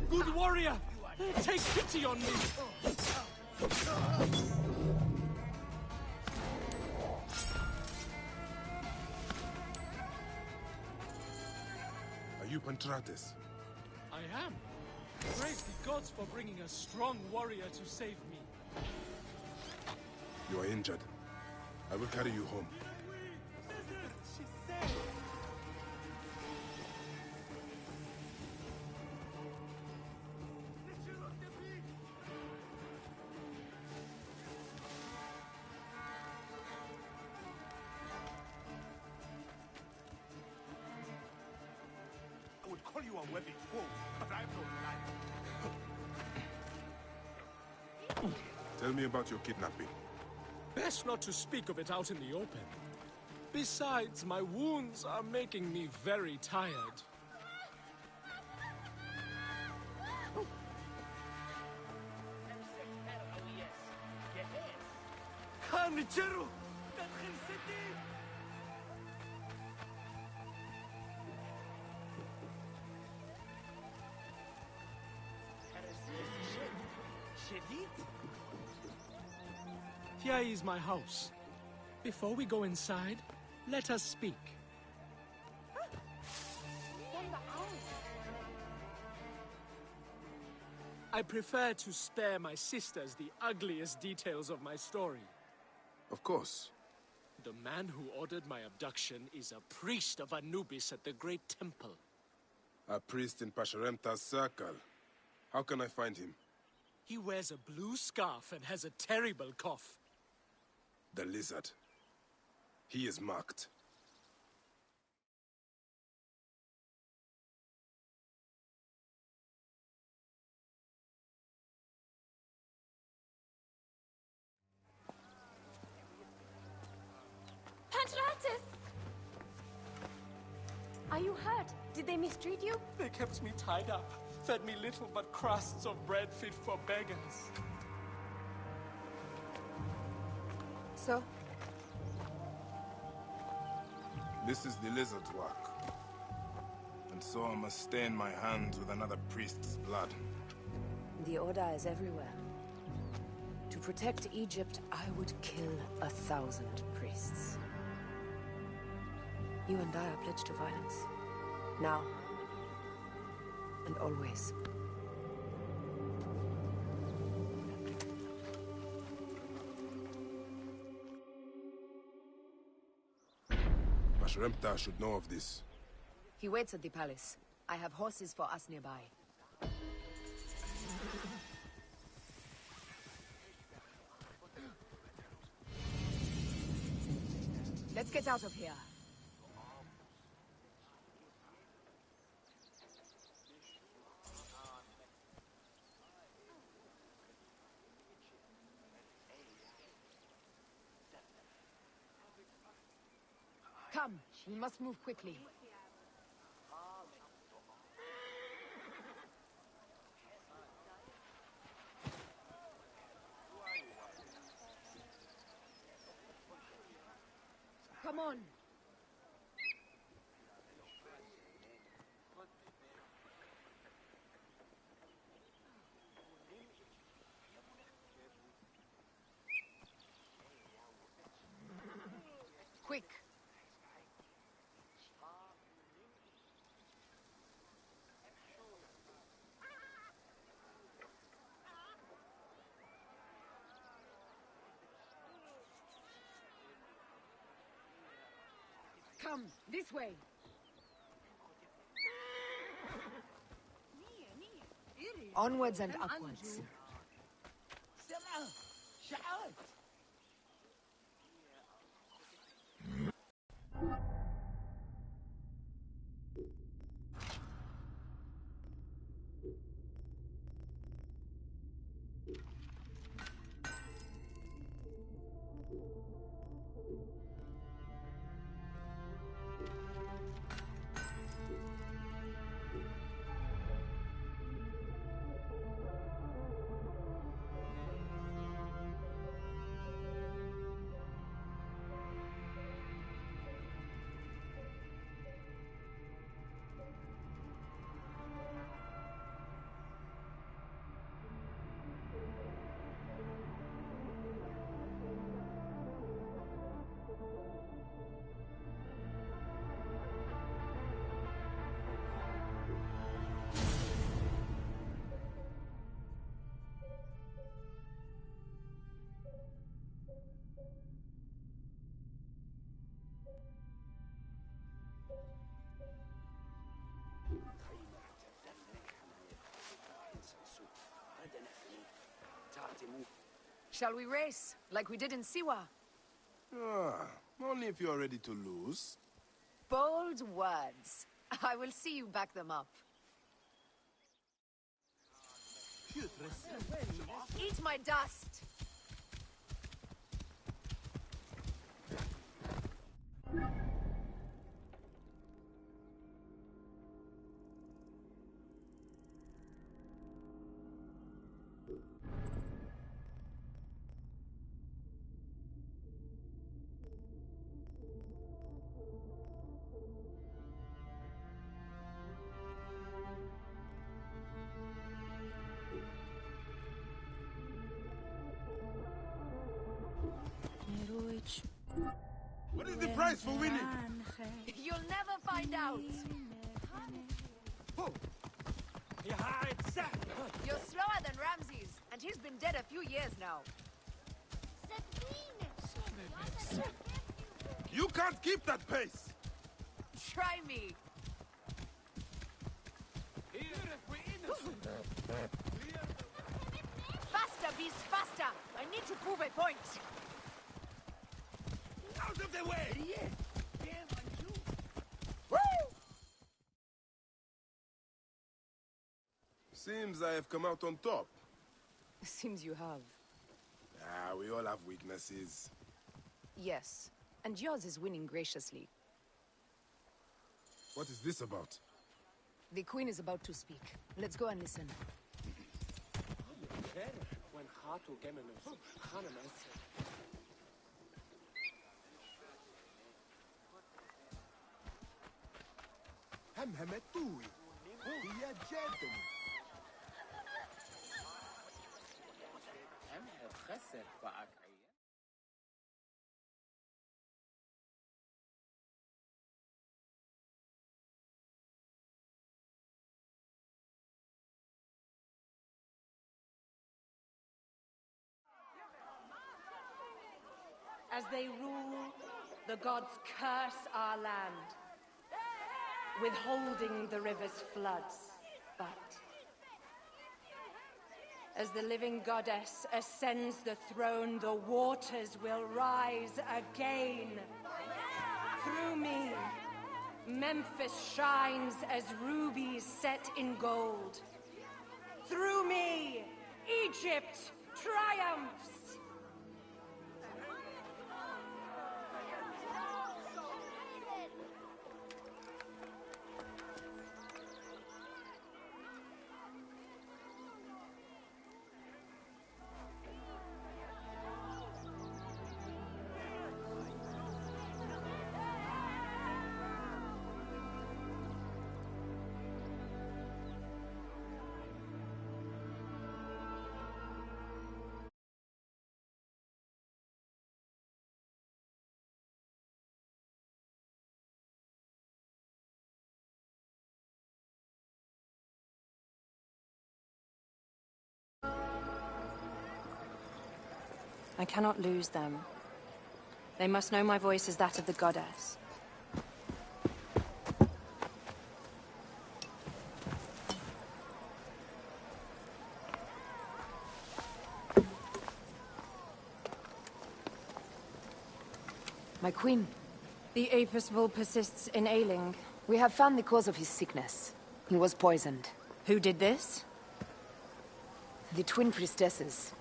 Good warrior! Take pity on me! Are you Pantrates? I am. Praise the gods for bringing a strong warrior to save me. You are injured. I will carry you home. She said. I would call you a worthy fool, but I have no life. Tell me about your kidnapping. Best not to speak of it out in the open. Besides, my wounds are making me very tired. Here is my house. Before we go inside, let us speak. I prefer to spare my sisters the ugliest details of my story. Of course. The man who ordered my abduction is a priest of Anubis at the Great Temple. A priest in Pasharemta's circle. How can I find him? He wears a blue scarf and has a terrible cough. The lizard. He is marked. Pantratus! Are you hurt? Did they mistreat you? They kept me tied up, fed me little but crusts of bread fit for beggars. So? This is the lizard's work. And so I must stain my hands with another priest's blood. The Order is everywhere. To protect Egypt, I would kill 1,000 priests. You and I are pledged to violence. Now. And always. Pasharemta should know of this. He waits at the palace. I have horses for us nearby. Let's get out of here. Come, we must move quickly. Come on. Quick. Come, this way. Onwards and upwards. Shall we race, like we did in Siwa? Ah, only if you are ready to lose. Bold words. I will see you back them up. Eat my dust! What is the price for winning? You'll never find out. You're slower than Ramses, and he's been dead a few years now. You can't keep that pace! Try me. need to prove a point. Out of the way! Woo! Seems I have come out on top. Seems you have. Ah, we all have weaknesses. Yes, and yours is winning graciously. What is this about? The Queen is about to speak. Let's go and listen. As they rule, the gods curse our land, withholding the river's floods. But as the living goddess ascends the throne, the waters will rise again. Through me, Memphis shines as rubies set in gold. Through me, Egypt triumphs. I cannot lose them. They must know my voice is that of the goddess. My queen. The Apis bull persists in ailing. We have found the cause of his sickness. He was poisoned. Who did this? The twin priestesses.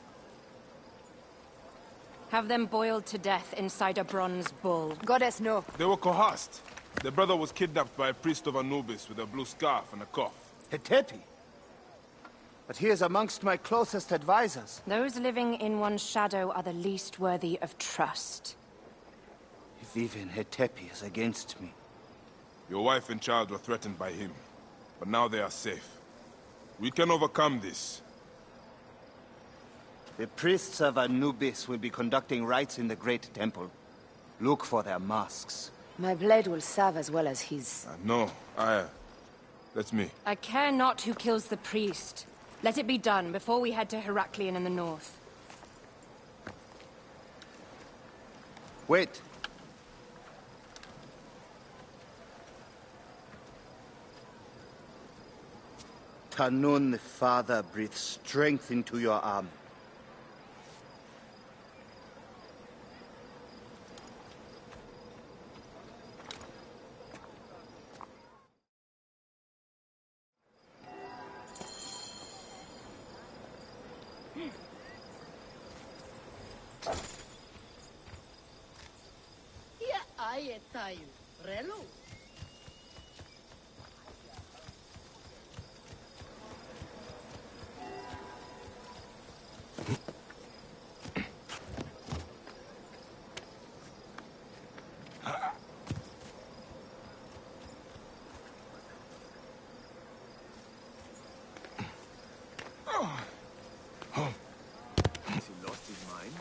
Have them boiled to death inside a bronze bull. Goddess, no. They were coerced. Their brother was kidnapped by a priest of Anubis with a blue scarf and a cough. Hetepi? But he is amongst my closest advisors. Those living in one's shadow are the least worthy of trust. If even Hetepi is against me. Your wife and child were threatened by him, but now they are safe. We can overcome this. The priests of Anubis will be conducting rites in the Great Temple. Look for their masks. My blade will serve as well as his. No, that's me. I care not who kills the priest. Let it be done before we head to Heraklion in the north. Wait. Tanun the Father breathes strength into your arm. Tayo, Relo. Has he lost his mind?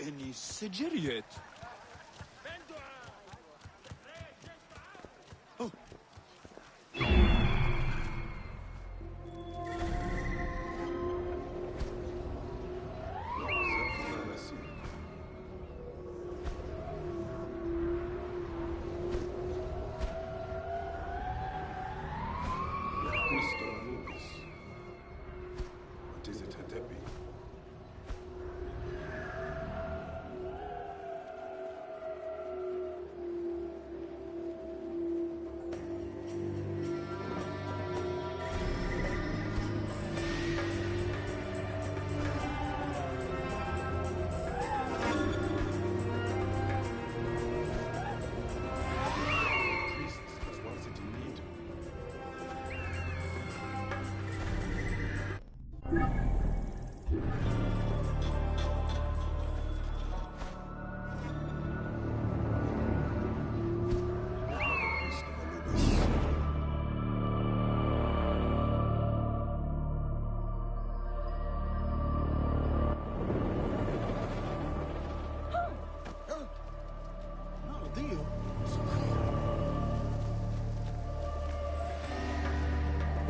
Any Sigiriet? Oh.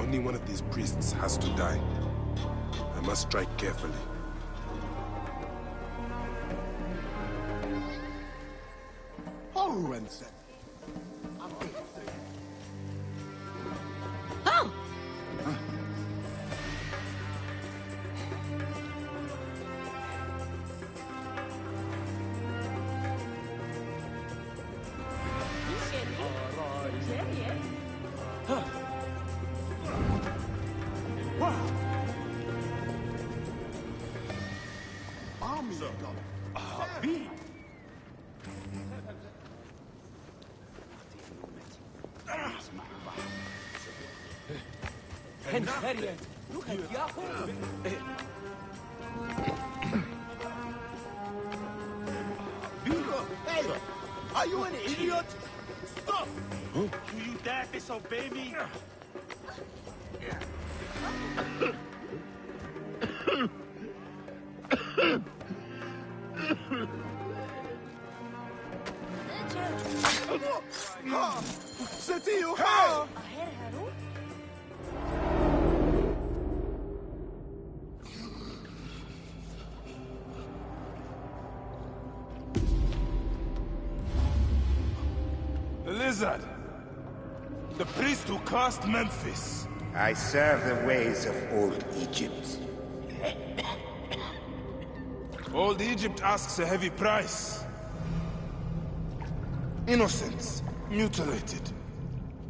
Only one of these priests has to die. I must strike carefully. Horrensen. Oh! Hey! Are you an idiot? Stop! Do you dare disobey me? The lizard. The priest who cursed Memphis. I serve the ways of old Egypt. Old Egypt asks a heavy price. Innocents, mutilated.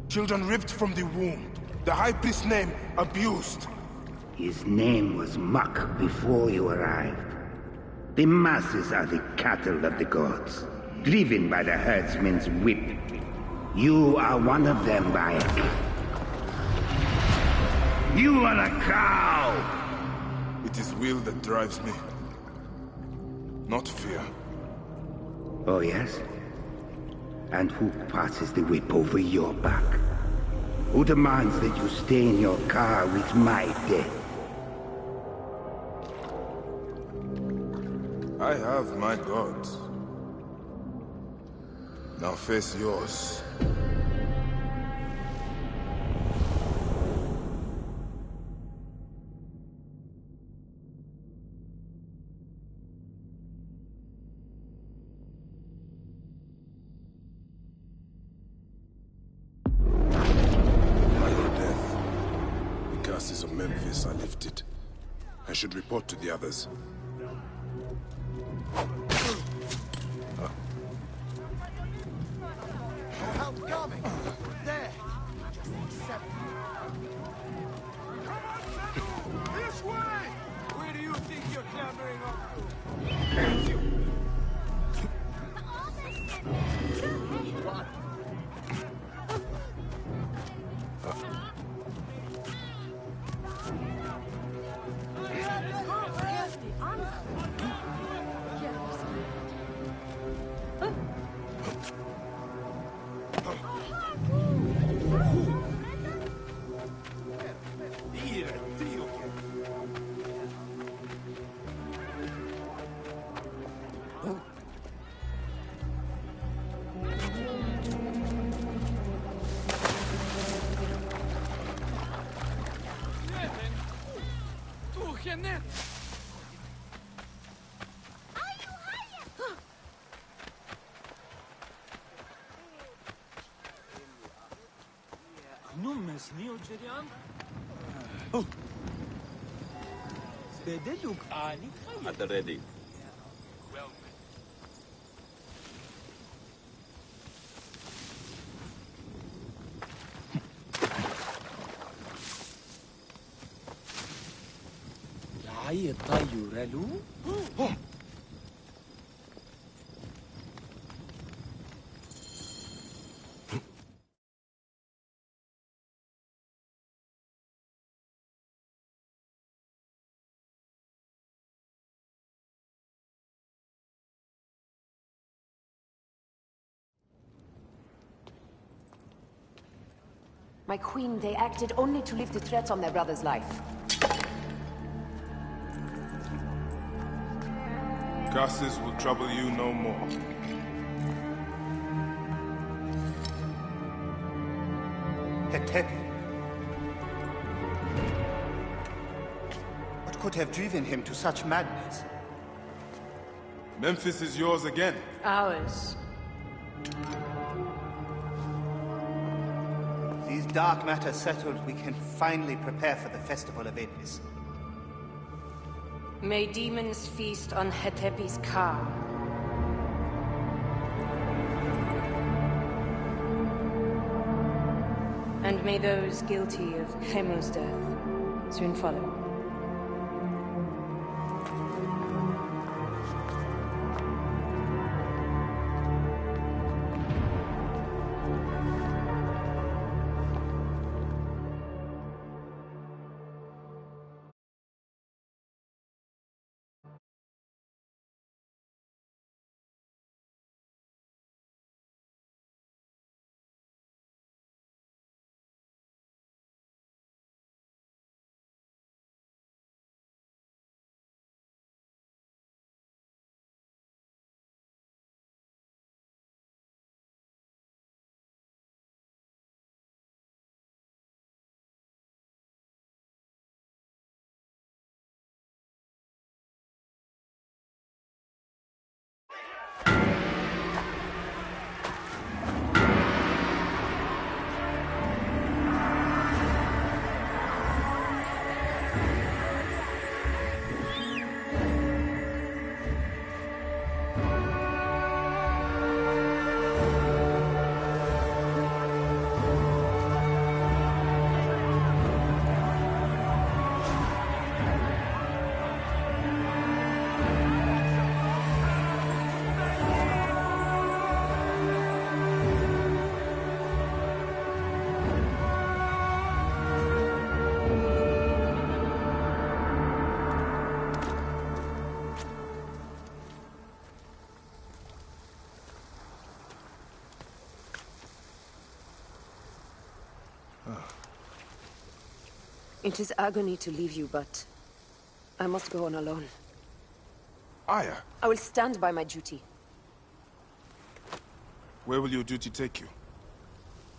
Children ripped from the womb. The high priest's name abused. His name was Muck before you arrived. The masses are the cattle of the gods, driven by the herdsman's whip. You are one of them, Bayek. You are a cow! It is will that drives me, not fear. Oh, yes? And who passes the whip over your back? Who demands that you stay in your car with my death? I have my gods. Now face yours. Of Memphis are lifted. I should report to the others. Help coming! There! This way! Where do you think you're clambering up to? At the ready. My queen, they acted only to lift the threat on their brother's life. Curses will trouble you no more. What could have driven him to such madness? Memphis is yours again. Ours. These dark matters settled, we can finally prepare for the Festival of Apis. May demons feast on Hetepi's car. And may those guilty of Hemu's death soon follow. It is agony to leave you, but I must go on alone. Aya, I will stand by my duty. where will your duty take you?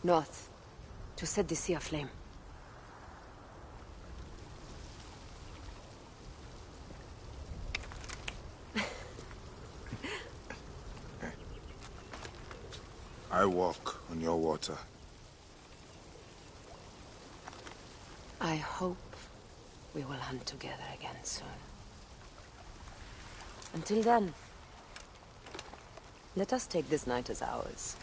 North, to set the sea aflame. I walk on your water. I hope we will hunt together again soon. Until then, let us take this night as ours.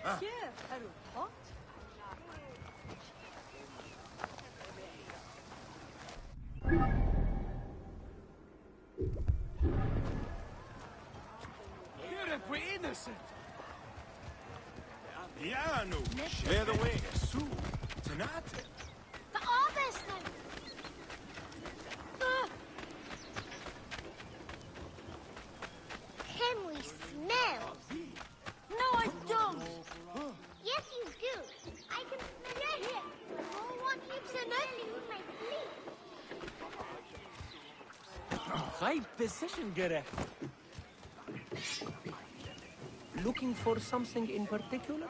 Here if we're innocent. Piano, share the way, su, tonight. The harvest now. Can we smell? No, I don't. Yes, you do. I can smell it. No one keeps an early with my feet. High position, Gere. Looking for something in particular?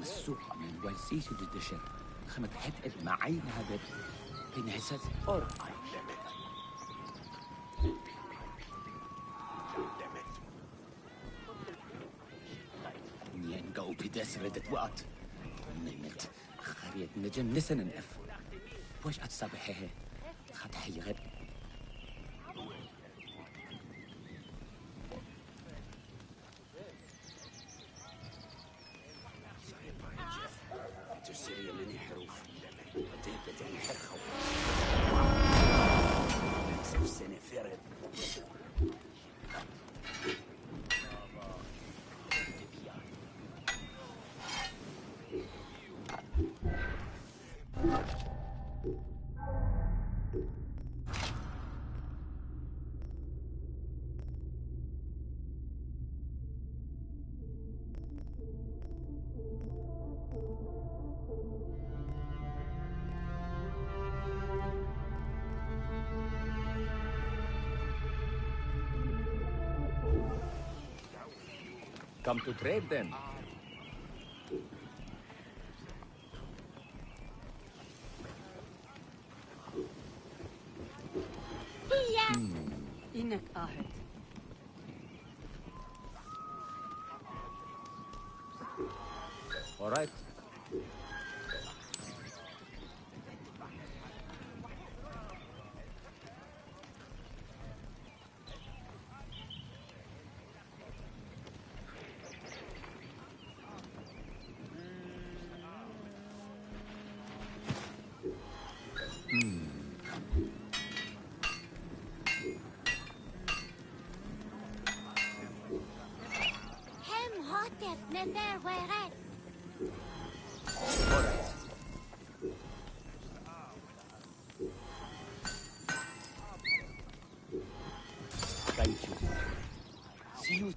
السوق من ويسيش الدشر خمت حتقل مع عينها بد بنهسس أور ينقو بدس ردت وقت نمت خريت نجن نسن نقف وش أتصبحه خد حيغب تسيري مني حروف تهبت عن حرخو نكسب سنة فرد Come to trade then. إنك قاعد. All right. Hem hotep nefer weret. Thank you. See you.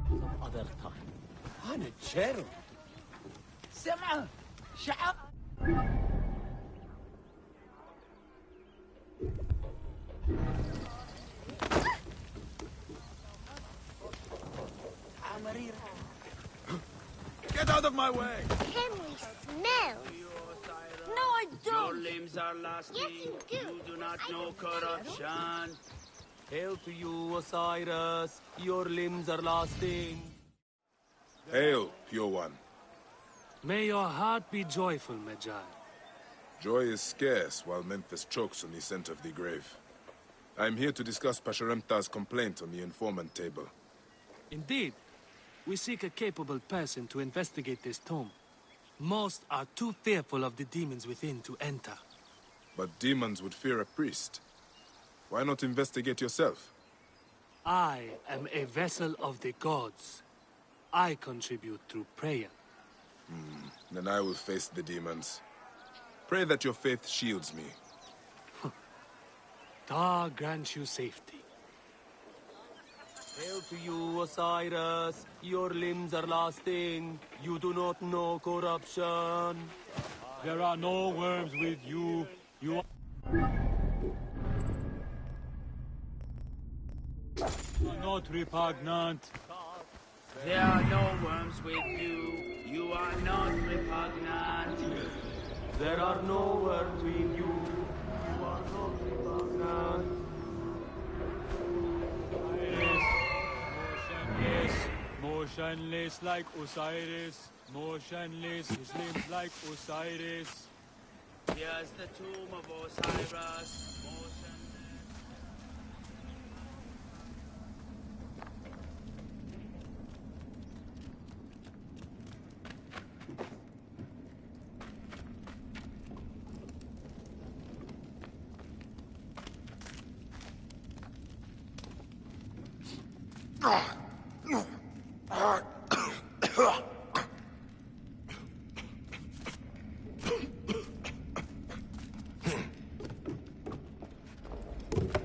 Some other time. أنا تشيرو. سمعة شعب. Get out of my way! Can we smell? No, I don't. Your limbs are lasting. Yes, you do. You do not know corruption. Hail to you, Osiris. Your limbs are lasting. Hail, Pure One. May your heart be joyful, Magi. Joy is scarce while Memphis chokes on the scent of the grave. I am here to discuss Pasharemta's complaint on the informant table. Indeed. We seek a capable person to investigate this tomb. Most are too fearful of the demons within to enter. But demons would fear a priest. Why not investigate yourself? I am a vessel of the gods. I contribute through prayer. Then I will face the demons. Pray that your faith shields me. Ta grant you safety. Hail to you, Osiris. Your limbs are lasting. You do not know corruption. There are no worms with you. You are not repugnant. There are no worms with you. You are not repugnant. There are no worms with you. You are not repugnant. Motionless like Osiris. Motionless, his limbs like Osiris. Here's the tomb of Osiris. Motionless.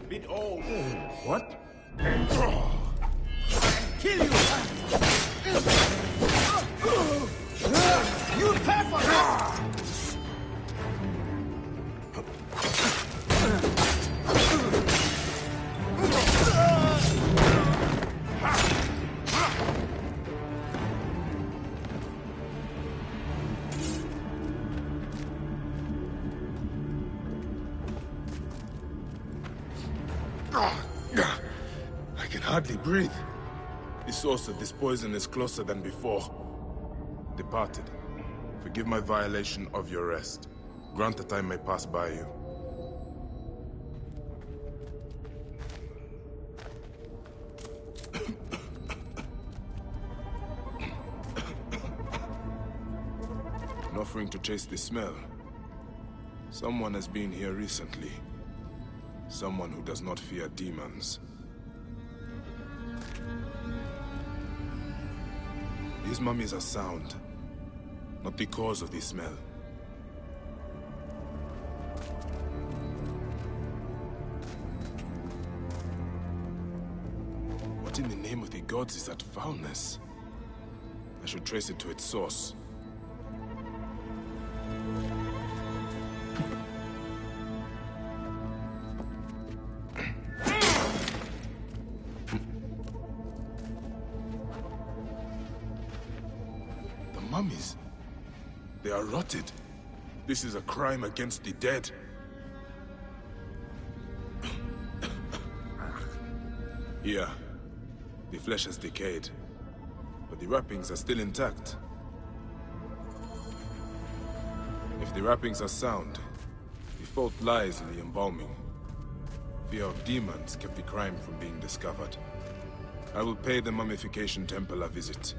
Bit old. What? Kill you! You pay for that! I can hardly breathe. The source of this poison is closer than before. Departed, forgive my violation of your rest. Grant that I may pass by you. An offering to chase the smell. Someone has been here recently. Someone who does not fear demons. These mummies are sound, not the cause of the smell. What in the name of the gods is that foulness? I should trace it to its source. Mummies. They are rotted. This is a crime against the dead. Here, the flesh has decayed, but the wrappings are still intact. If the wrappings are sound, the fault lies in the embalming. Fear of demons kept the crime from being discovered. I will pay the mummification temple a visit.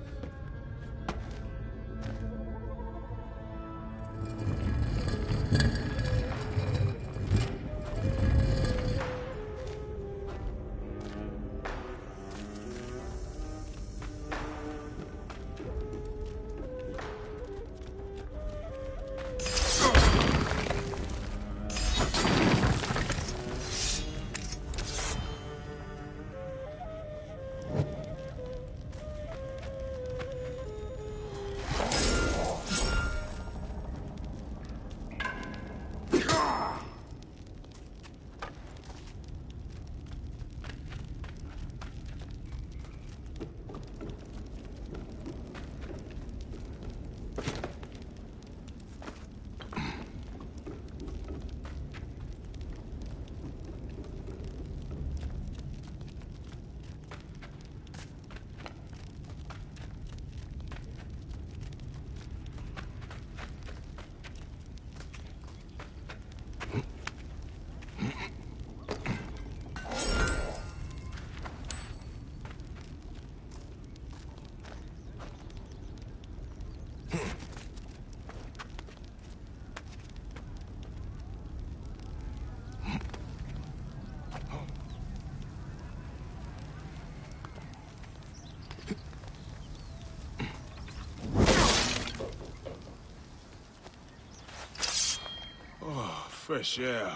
Fresh air.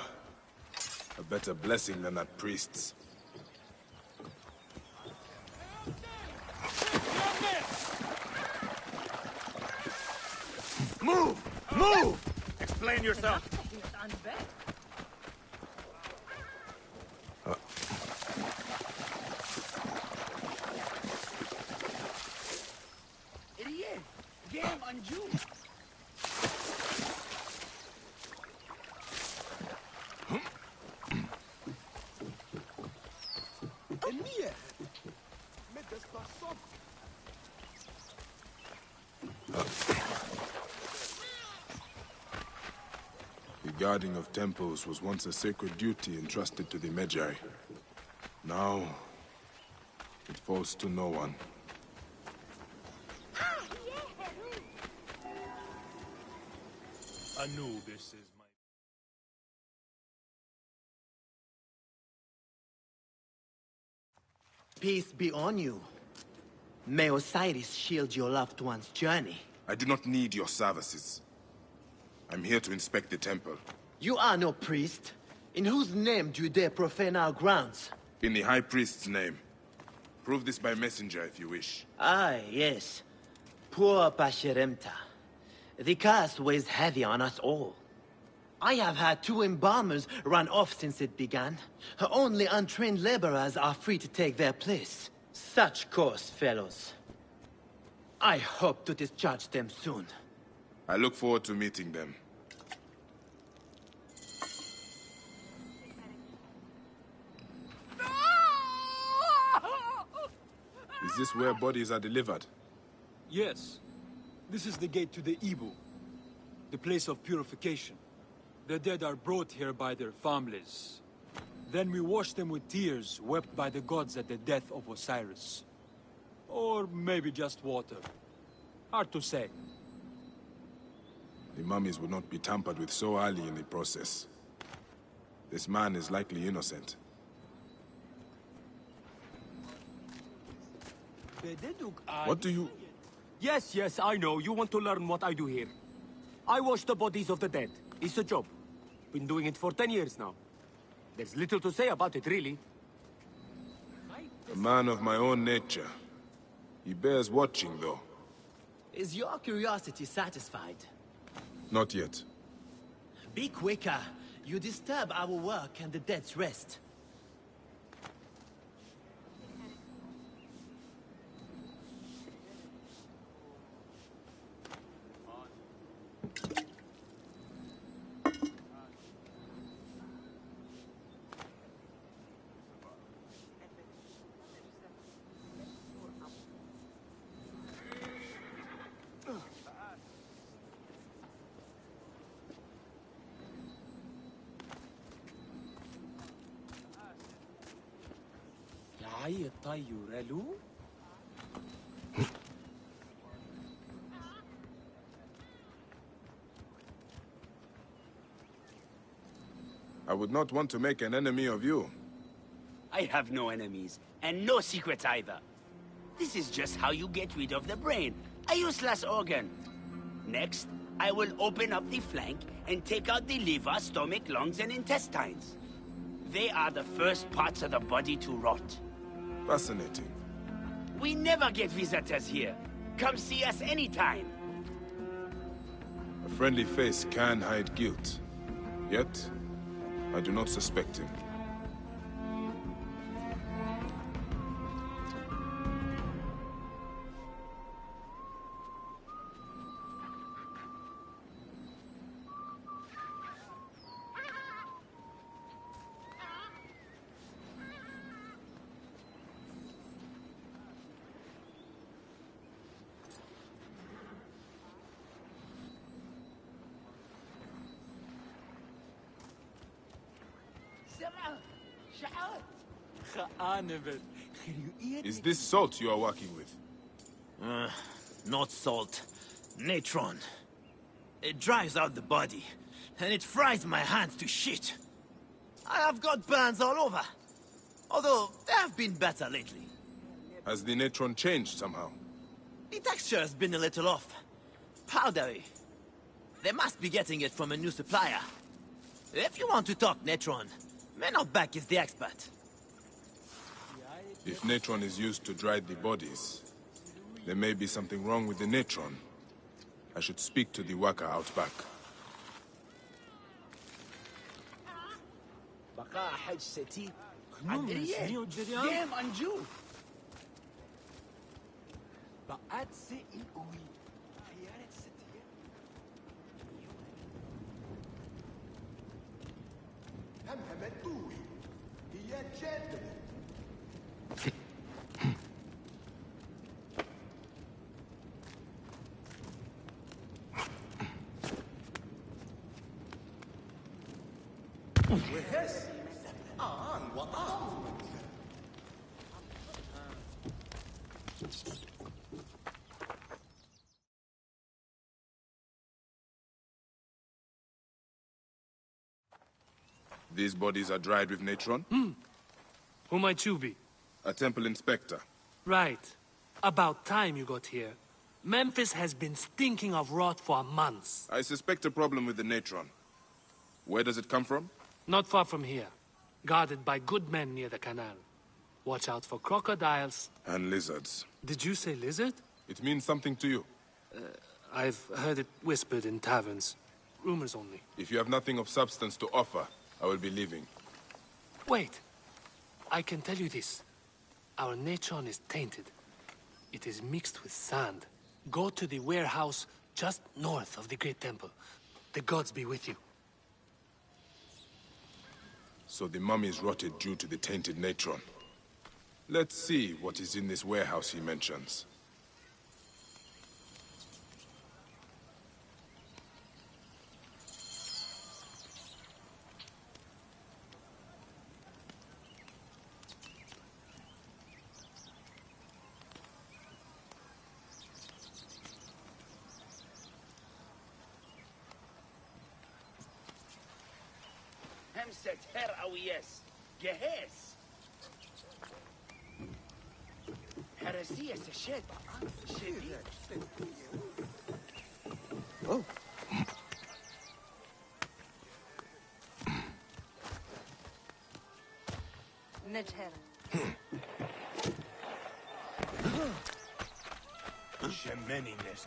A better blessing than that priest's. Move! Move! Explain yourself. Idiot! Game on you! The guarding of temples was once a sacred duty entrusted to the Magi. Now, it falls to no one. Anubis is my... Peace be on you. May Osiris shield your loved one's journey. I do not need your services. I'm here to inspect the temple. You are no priest. In whose name do you dare profane our grounds? In the High Priest's name. Prove this by messenger if you wish. Ah, yes. Poor Pasheremta. The curse weighs heavy on us all. I have had 2 embalmers run off since it began. Only untrained laborers are free to take their place. Such course, fellows. I hope to discharge them soon. I look forward to meeting them. Is this where bodies are delivered? Yes. This is the gate to the Ibu, the place of purification. The dead are brought here by their families. Then we wash them with tears wept by the gods at the death of Osiris. Or maybe just water. Hard to say. The mummies would not be tampered with so early in the process. This man is likely innocent. What do you... Yes, I know. You want to learn what I do here. I wash the bodies of the dead. It's a job. Been doing it for 10 years now. There's little to say about it, really. A man of my own nature. He bears watching, though. Is your curiosity satisfied? Not yet. Be quicker. You disturb our work and the dead's rest. I would not want to make an enemy of you. I have no enemies, and no secrets either. This is just how you get rid of the brain, a useless organ. Next, I will open up the flank and take out the liver, stomach, lungs, and intestines. They are the first parts of the body to rot. Fascinating. We never get visitors here. Come see us anytime. A friendly face can hide guilt. Yet, I do not suspect him. Is this salt you are working with? Not salt. Natron. It dries out the body, and it fries my hands to shit. I have got burns all over. Although, they have been better lately. Has the natron changed somehow? The texture has been a little off. Powdery. They must be getting it from a new supplier. If you want to talk Netron, man out back is the expert. If Natron is used to dry the bodies, there may be something wrong with the Natron. I should speak to the worker out back. Damn, Anju! These bodies are dried with Natron? Who might you be? A temple inspector. Right. About time you got here. Memphis has been stinking of rot for months. I suspect a problem with the Natron. Where does it come from? Not far from here. Guarded by good men near the canal. Watch out for crocodiles. And lizards. Did you say lizard? It means something to you. I've heard it whispered in taverns. Rumors only. If you have nothing of substance to offer, I will be leaving. Wait. I can tell you this. Our Natron is tainted. It is mixed with sand. Go to the warehouse just north of the Great Temple. The gods be with you. So the mummies rotted due to the tainted Natron. Let's see what is in this warehouse he mentions. همسة هر أويس جهاز هرسية سشد شديد نجهر شماني الناس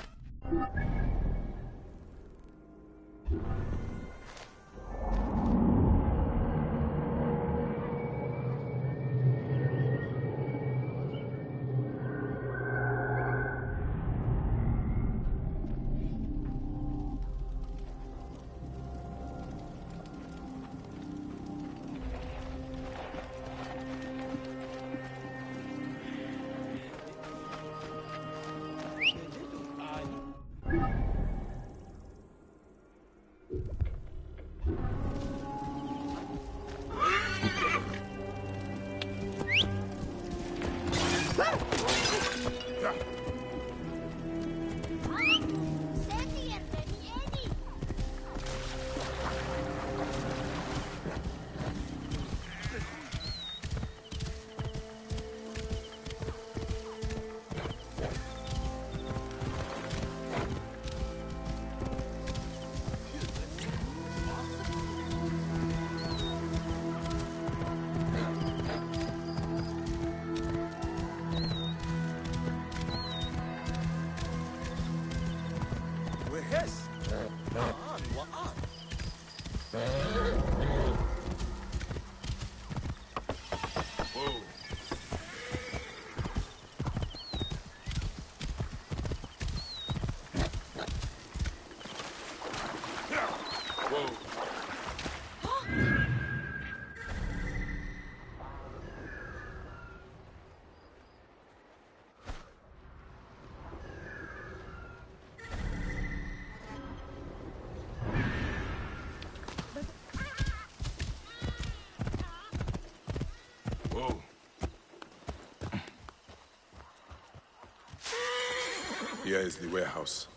Here is the warehouse.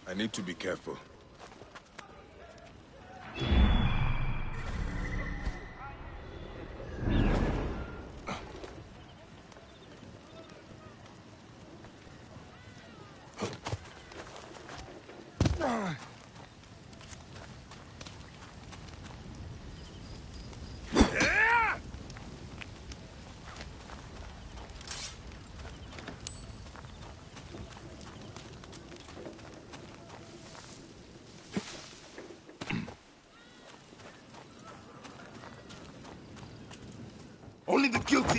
I need to be careful.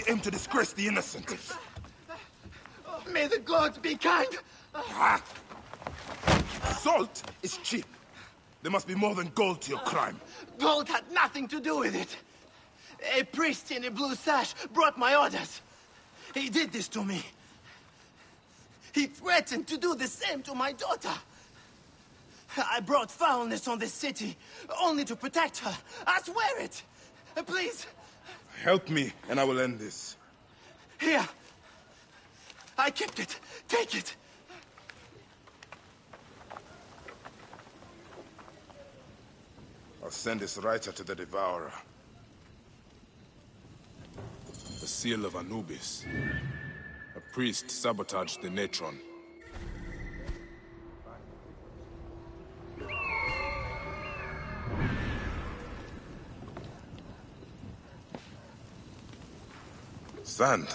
aim to disgrace the innocent. May the gods be kind! Salt is cheap. There must be more than gold to your crime. Gold had nothing to do with it. A priest in a blue sash brought my orders. He did this to me. He threatened to do the same to my daughter. I brought foulness on this city, only to protect her. I swear it! Please! Help me, and I will end this. Here! I kept it. Take it! I'll send this writer to the Devourer. The seal of Anubis. A priest sabotaged the Natron. Sand.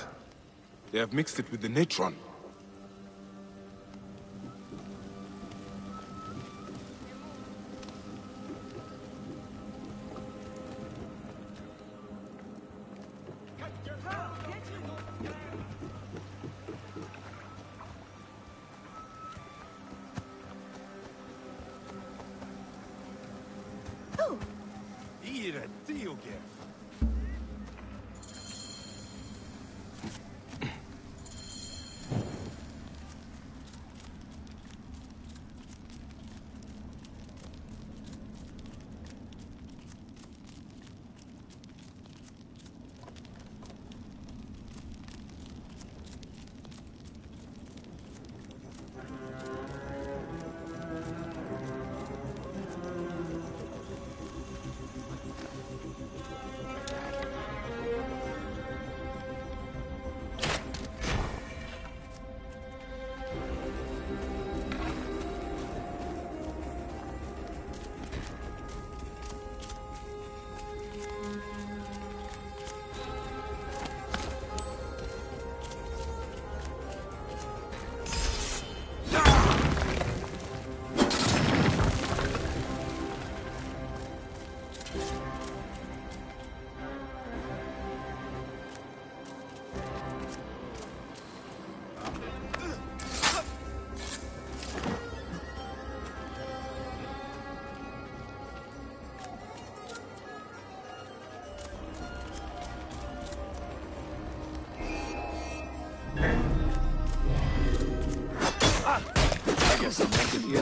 They have mixed it with the Natron.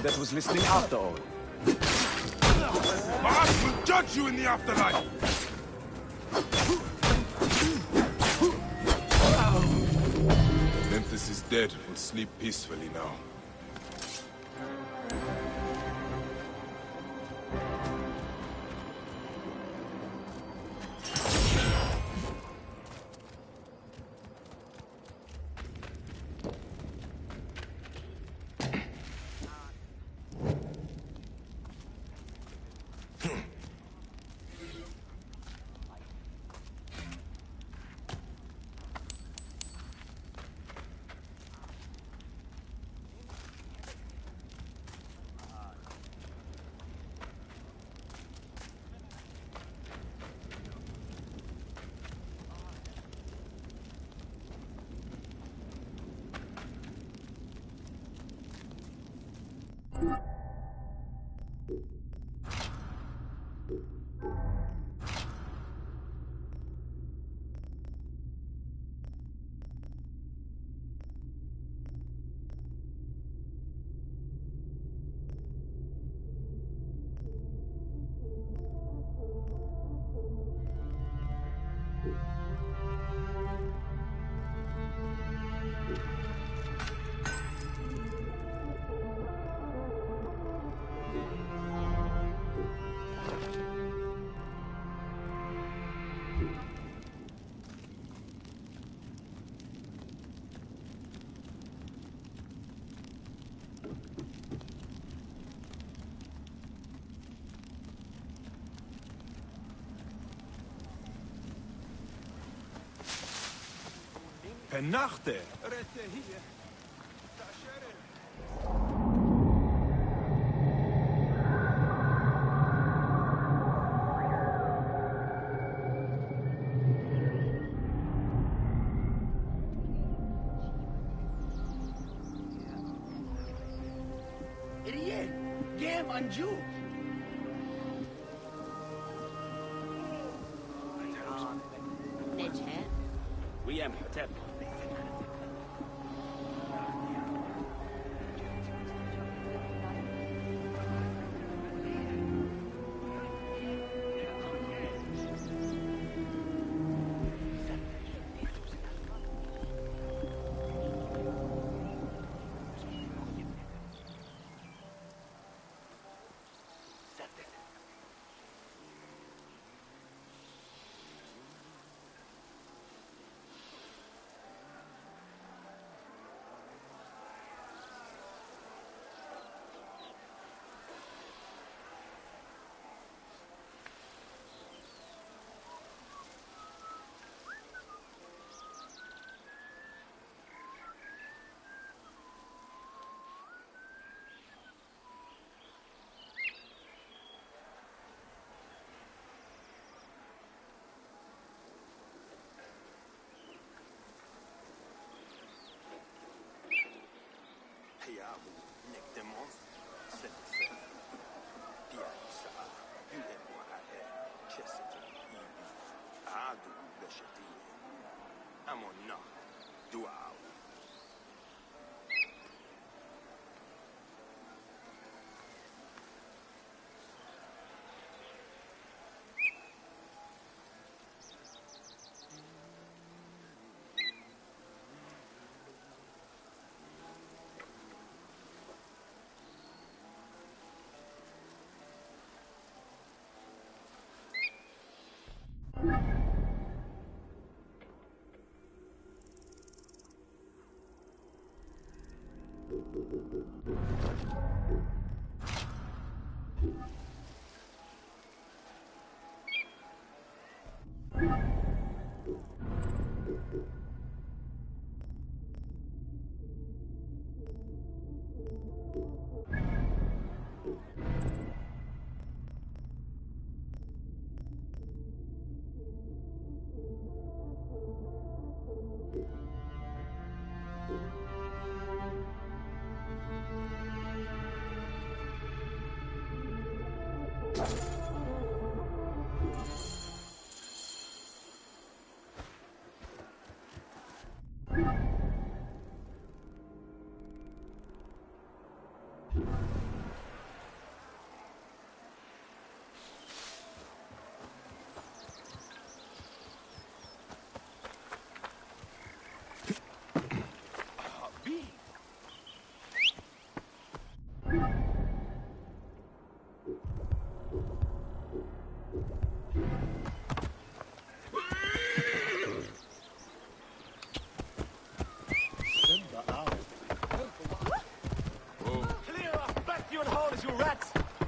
That was listening after all. Ma'at will judge you in the afterlife! Memphis is dead. We'll sleep peacefully now. Penachte! Rien. Game Anju. Nejhe. We am Hotep.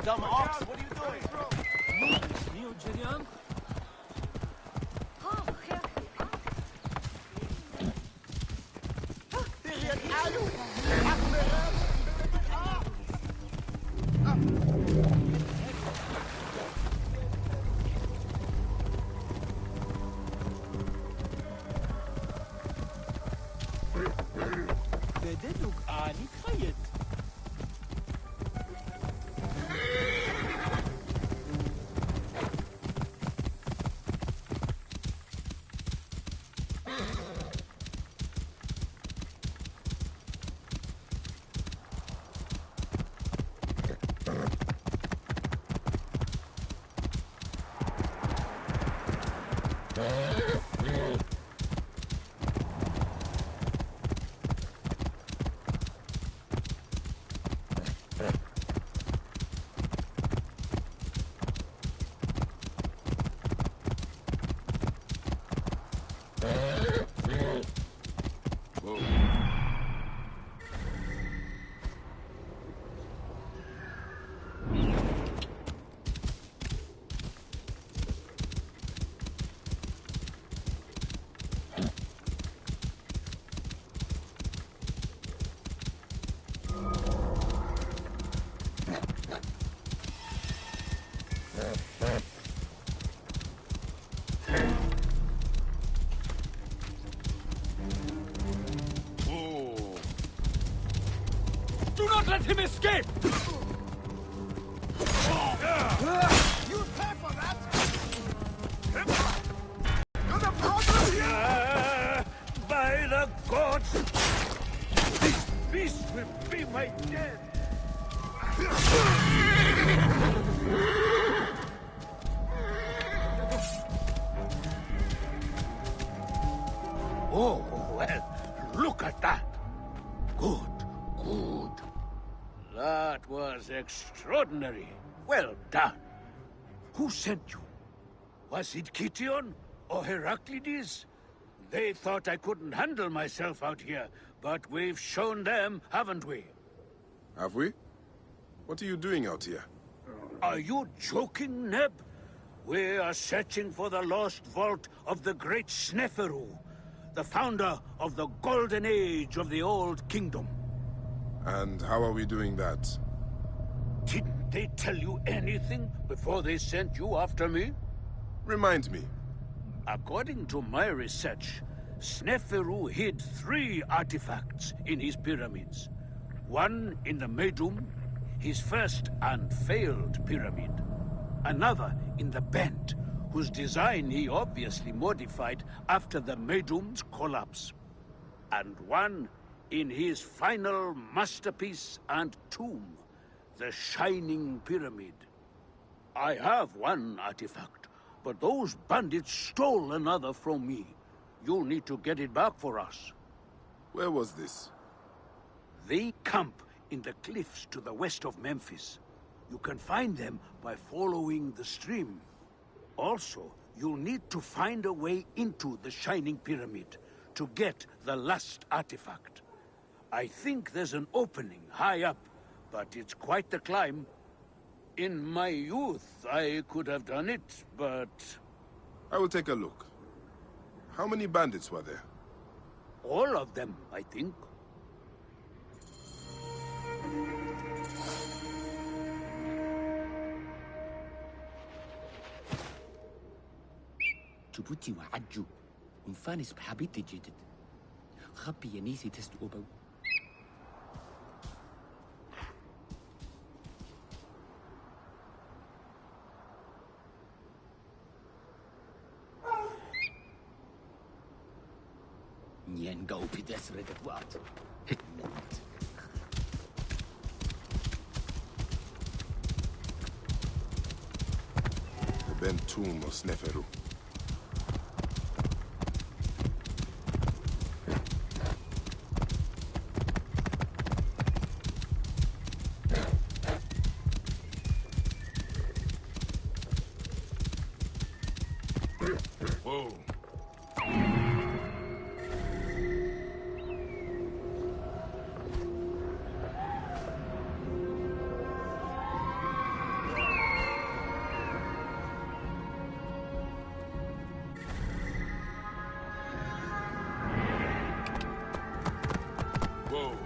Dumb ox, what are you doing? New Gideon? بدلوك آني خيط. not let him escape! You pay for that! You're the problem here! By the gods! This beast will be my death! Oh, well, look at that! Good, good. That was extraordinary. Well done. Who sent you? Was it Kition or Heraclides? They thought I couldn't handle myself out here, but we've shown them, haven't we? Have we? What are you doing out here? Are you joking, Neb? We are searching for the lost vault of the great Sneferu, the founder of the golden age of the Old Kingdom. And how are we doing that? Didn't they tell you anything before they sent you after me? Remind me. According to my research, Sneferu hid 3 artifacts in his pyramids. One in the Medum, his first and failed pyramid. Another in the Bent, whose design he obviously modified after the Medum's collapse. And one in his final masterpiece and tomb, the Shining Pyramid. I have one artifact, but those bandits stole another from me. You'll need to get it back for us. Where was this? They camp in the cliffs to the west of Memphis. You can find them by following the stream. Also, you'll need to find a way into the Shining Pyramid to get the last artifact. I think there's an opening high up, but it's quite the climb. In my youth, I could have done it, but... I will take a look. How many bandits were there? All of them, I think. جبوتي وعجو ونفانس بحبيتي جدد خبي ينيسي تستقو بو نين قو بدس ردت وقت The bent tomb of Sneferu. Whoa. Whoa.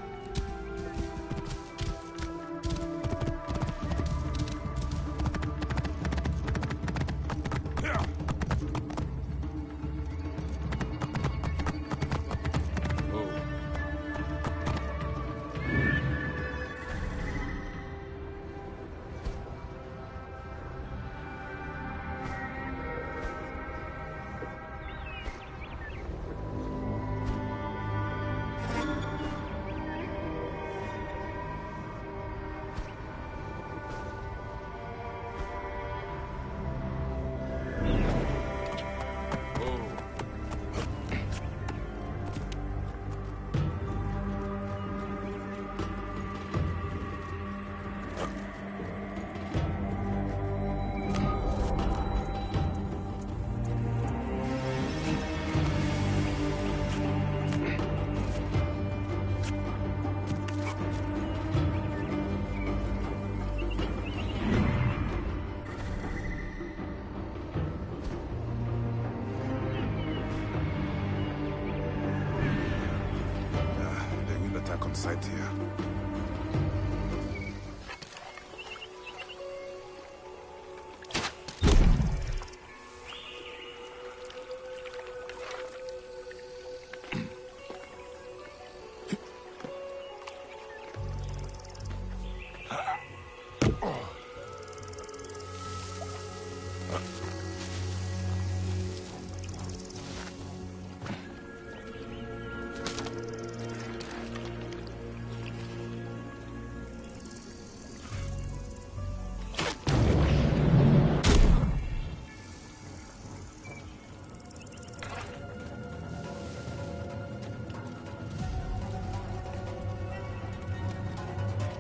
On site here.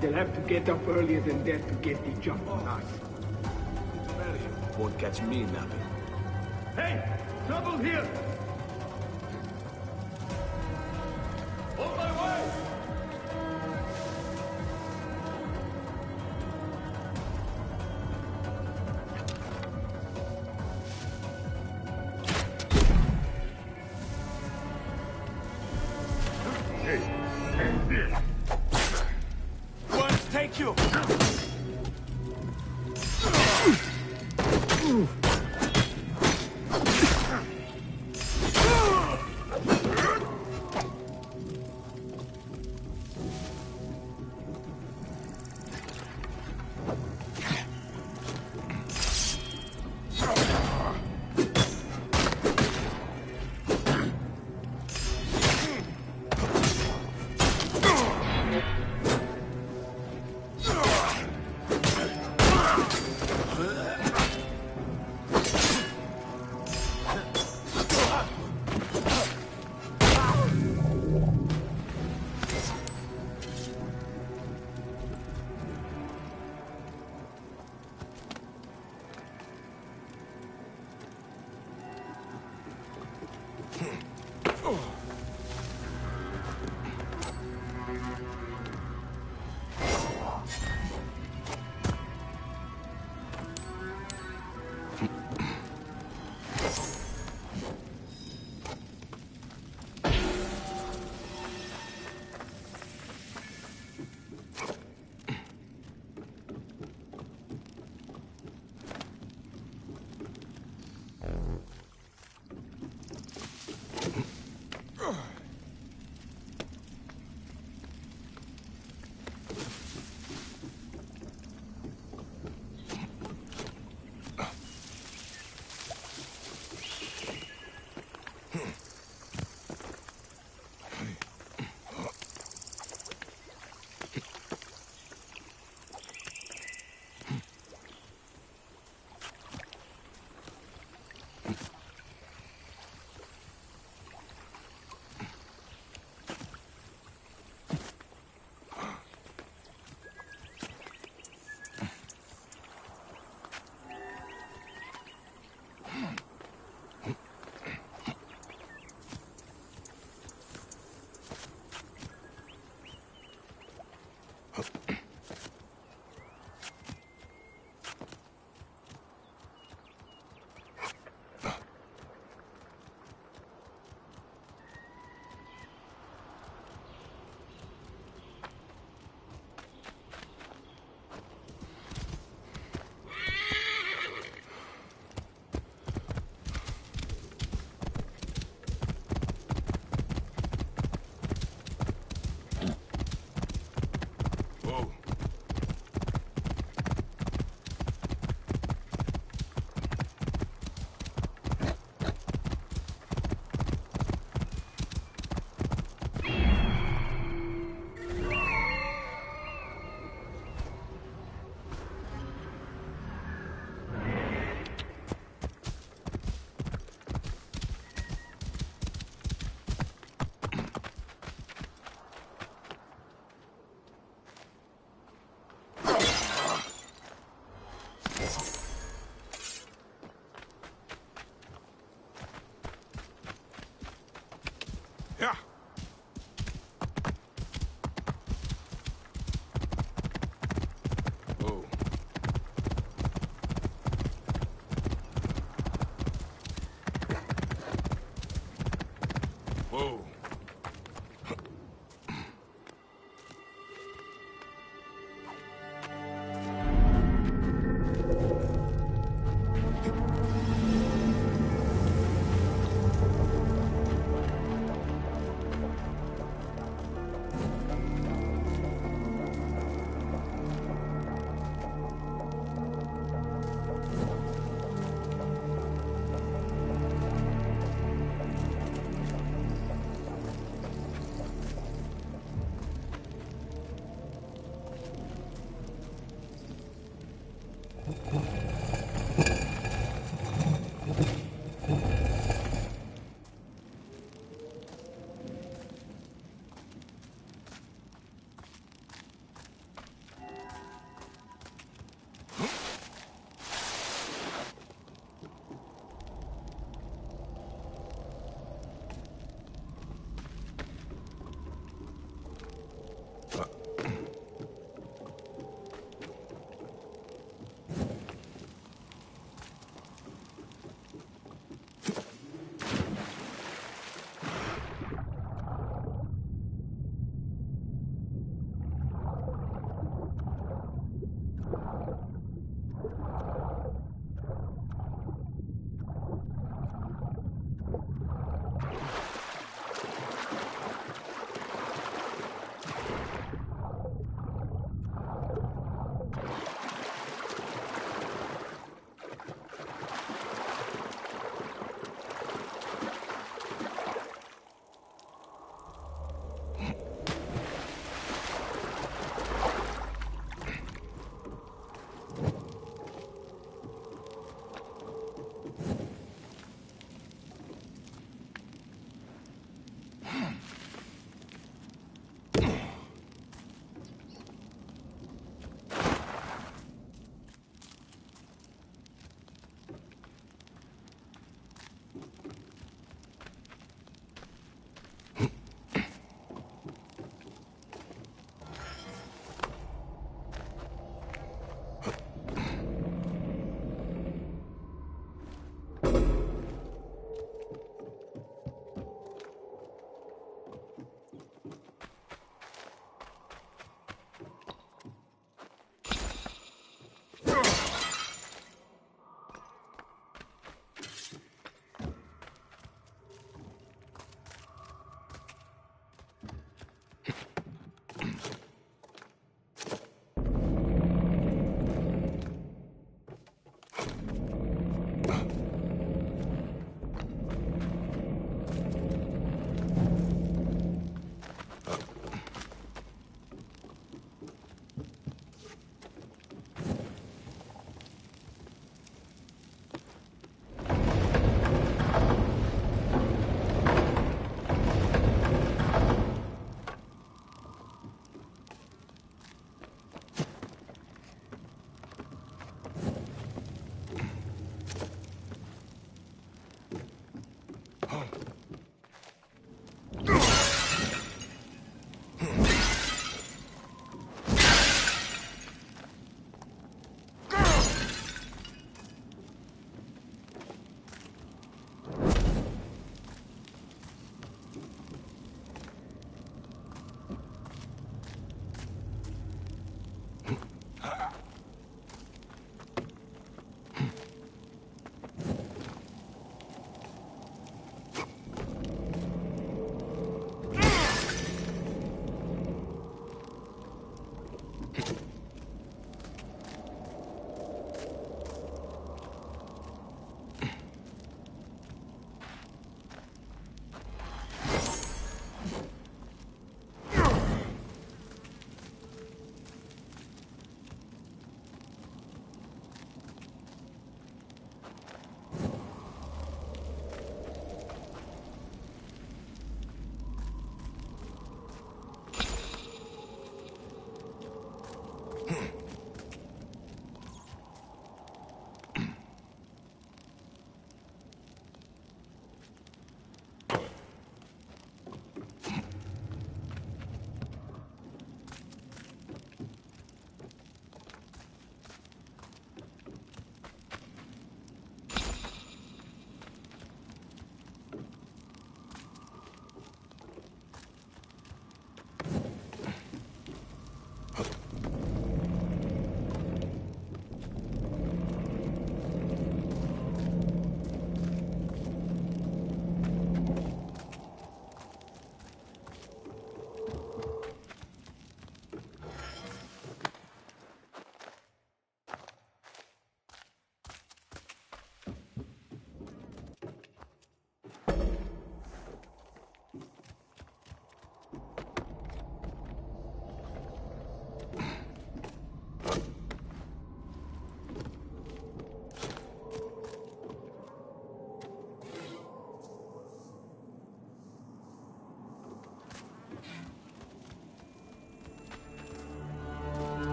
They'll have to get up earlier than that to get the jump on us. Won't catch me napping. Hey! Trouble here! On my way! Worms take you!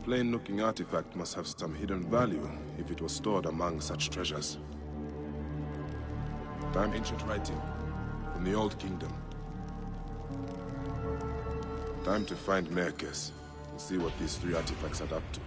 plain-looking artifact must have some hidden value if it was stored among such treasures. Time ancient writing from the Old Kingdom. Time to find Merkes and see what these 3 artifacts add up to.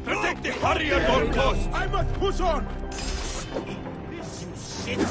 Protect the hurry at all costs! I must push on! This you shit!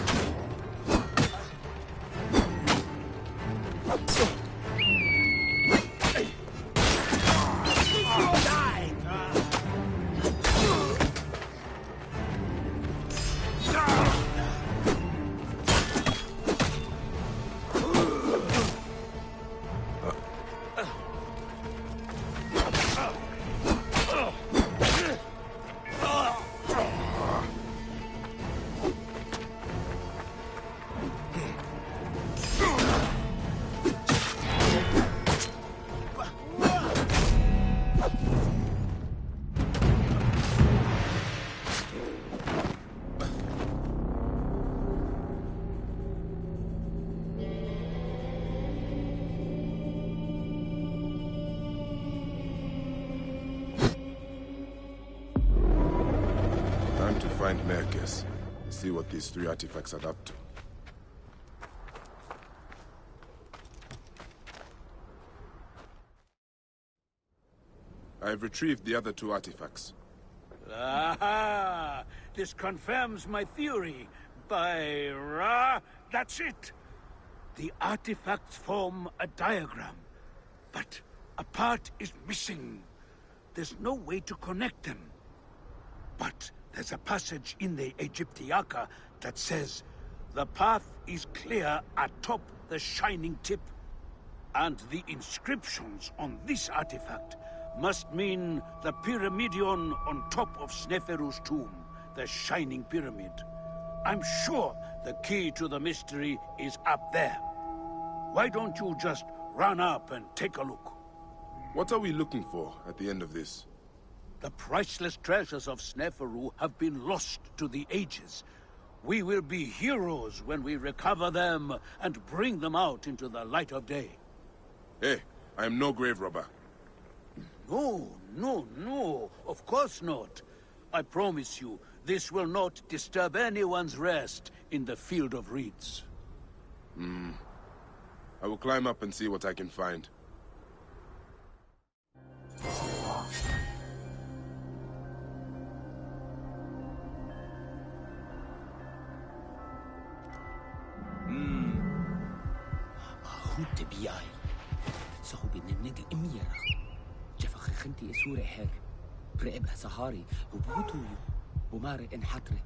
Find Merkes and see what these 3 artifacts add up to. I have retrieved the other 2 artifacts. Aha! This confirms my theory. By Ra, that's it! The artifacts form a diagram, but a part is missing. There's no way to connect them. But there's a passage in the Egyptiaca that says, the path is clear atop the shining tip. And the inscriptions on this artifact must mean the Pyramidion on top of Sneferu's tomb, the Shining Pyramid. I'm sure the key to the mystery is up there. Why don't you just run up and take a look? What are we looking for at the end of this? The priceless treasures of Sneferu have been lost to the ages. We will be heroes when we recover them and bring them out into the light of day. Hey, I am no grave robber. No, of course not. I promise you, this will not disturb anyone's rest in the field of reeds. I will climb up and see what I can find. هوت بياي صهو بننجي إميرا جفخ خنتي إسوري هيك برقبها سهاري وبوتو بماري إن حتري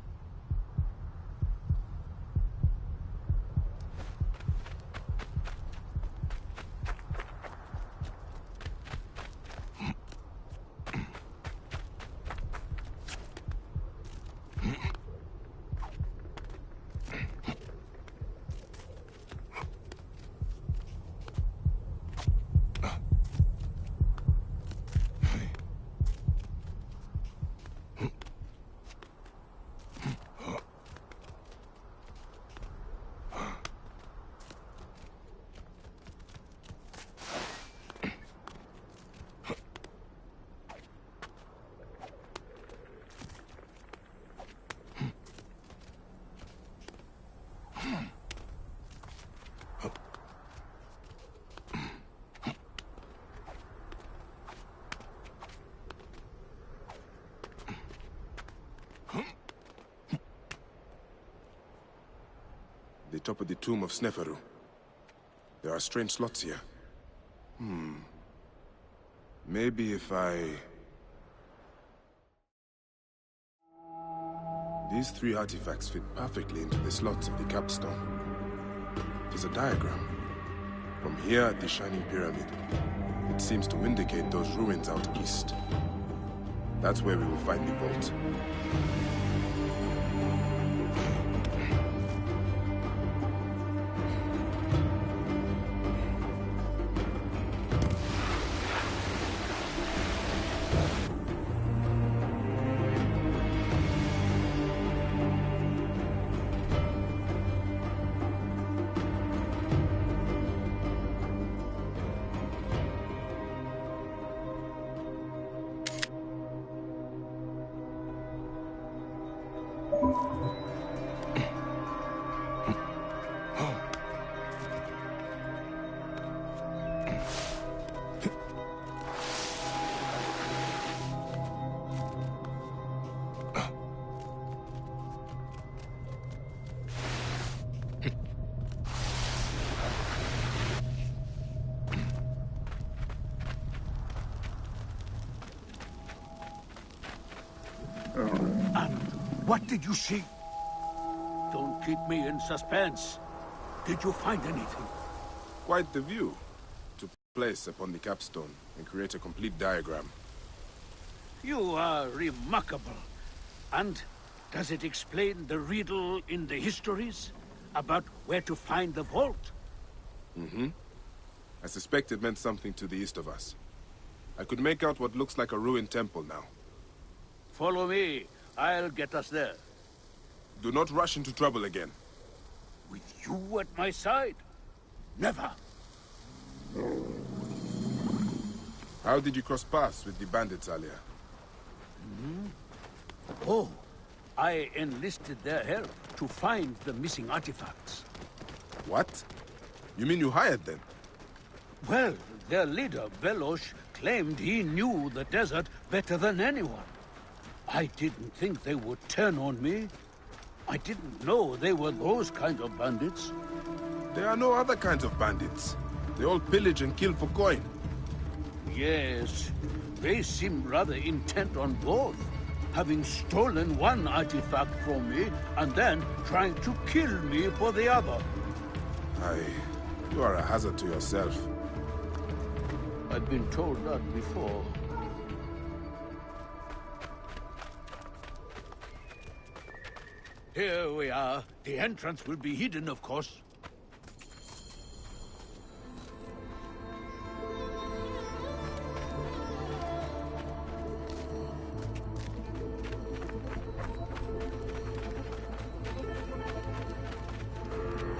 top of the tomb of Sneferu. There are strange slots here. Maybe if I... These 3 artifacts fit perfectly into the slots of the capstone. There's a diagram. From here at the Shining Pyramid, it seems to indicate those ruins out east. That's where we will find the vault. What did you see? Don't keep me in suspense. Did you find anything? Quite the view. To place upon the capstone and create a complete diagram. You are remarkable. And does it explain the riddle in the histories about where to find the vault? I suspect it meant something to the east of us. I could make out what looks like a ruined temple now. Follow me. I'll get us there. Do not rush into trouble again. With you at my side? Never. How did you cross paths with the bandits earlier? Oh, I enlisted their help to find the missing artifacts. What? You mean you hired them? Well, their leader, Velosh, claimed he knew the desert better than anyone. I didn't think they would turn on me. I didn't know they were those kind of bandits. There are no other kinds of bandits. They all pillage and kill for coin. Yes, they seem rather intent on both, having stolen one artifact from me and then trying to kill me for the other. You are a hazard to yourself. I've been told that before. Here we are. The entrance will be hidden, of course.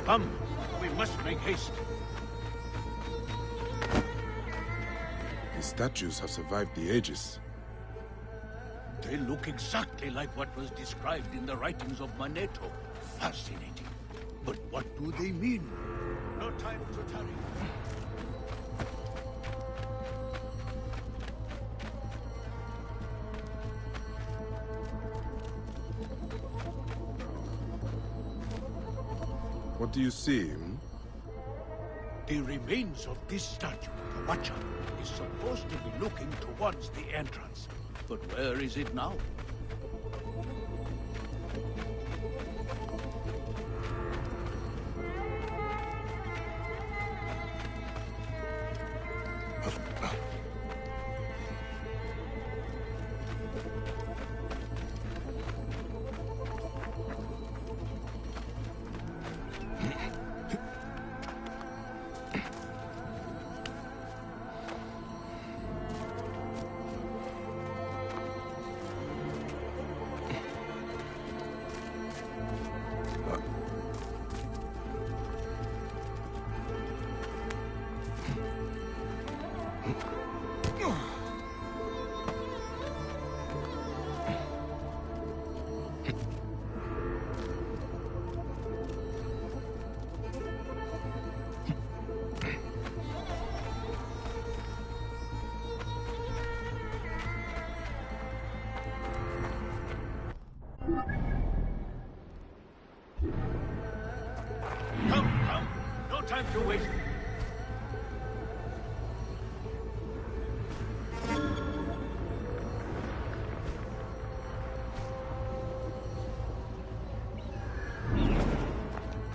Come, we must make haste. The statues have survived the ages. They look exactly like what was described in the writings of Manetto. Fascinating. But what do they mean? No time to tarry. What do you see, The remains of this statue, the Watcher, is supposed to be looking towards the entrance. But where is it now? situation.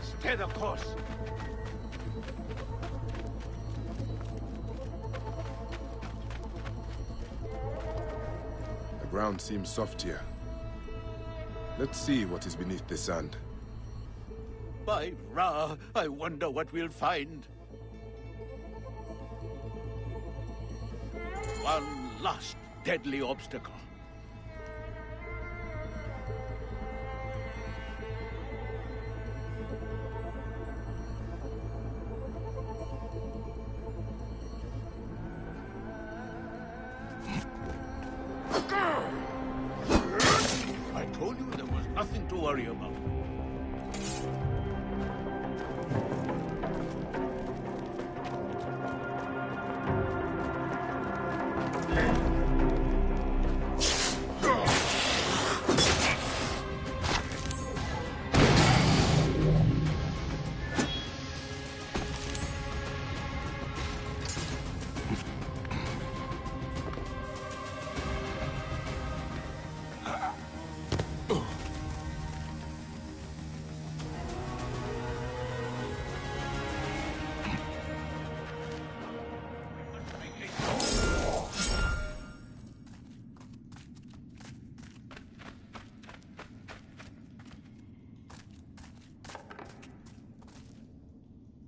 Stay the course. The ground seems soft here. Let's see what is beneath the sand. By Ra, I wonder what we'll find. One last deadly obstacle. I told you there was nothing to worry about.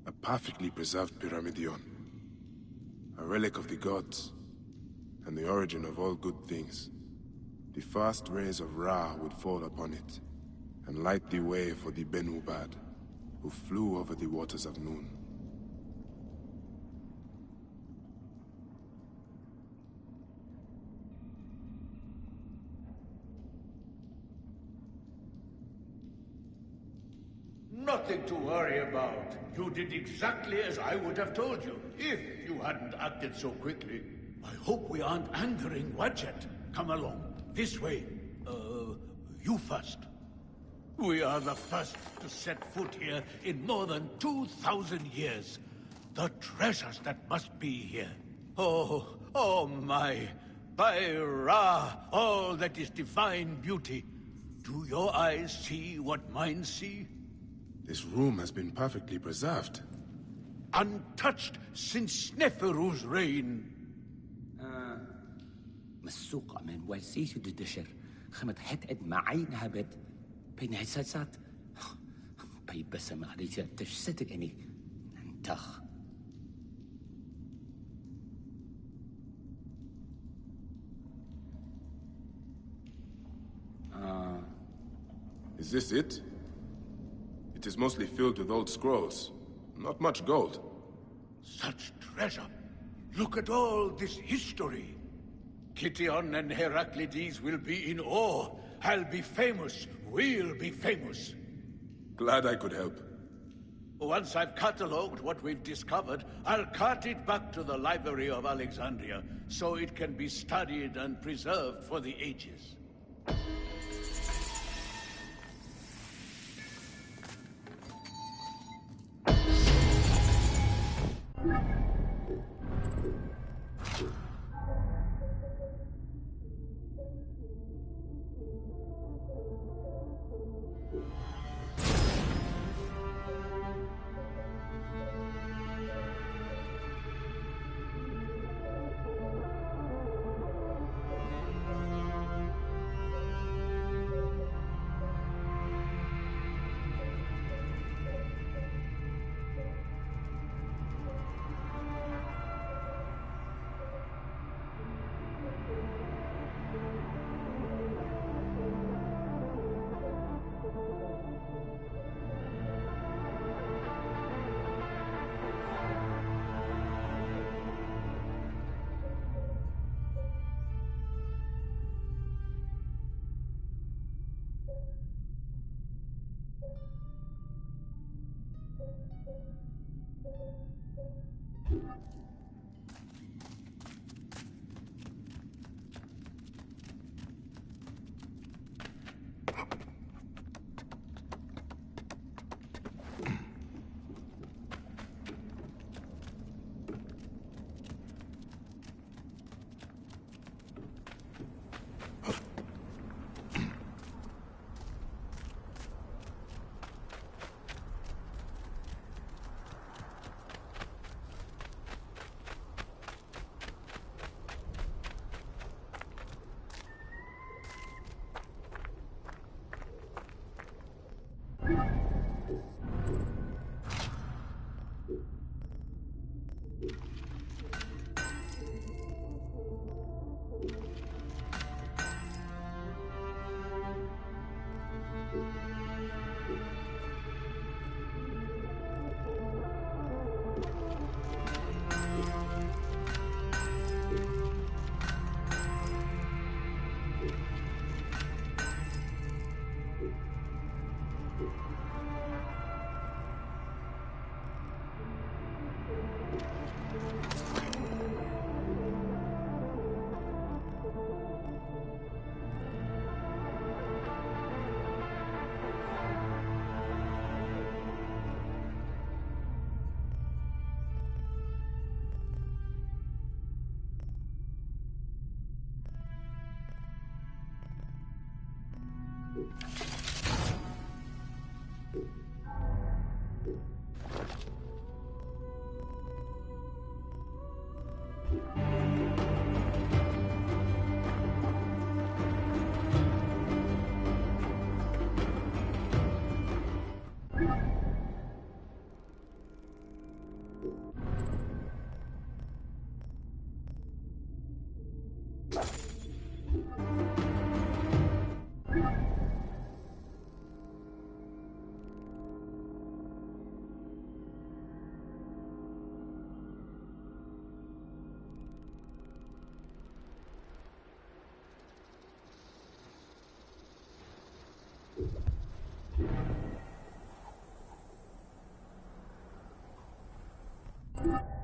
A perfectly preserved pyramidion. A relic of the gods, and the origin of all good things. The first rays of Ra would fall upon it, and light the way for the Benubad, who flew over the waters of Noon. Nothing to worry about. You did exactly as I would have told you, if you hadn't acted so quickly. I hope we aren't angering Wadjet. Come along. This way. You first. We are the first to set foot here in more than 2,000 years. The treasures that must be here. Oh my. By Ra, all that is divine beauty. Do your eyes see what mine see? This room has been perfectly preserved. Untouched since Neferu's reign. مسوقة من وسيس الدشر خمت حتقد معينها بد بين هساسات بي بسم عليك تشستك اني انتخ. Is this it? It is mostly filled with old scrolls. Not much gold. Such treasure. Look at all this history. Kition and Heraclides will be in awe. I'll be famous. We'll be famous. Glad I could help. Once I've catalogued what we've discovered, I'll cart it back to the Library of Alexandria, so it can be studied and preserved for the ages. you.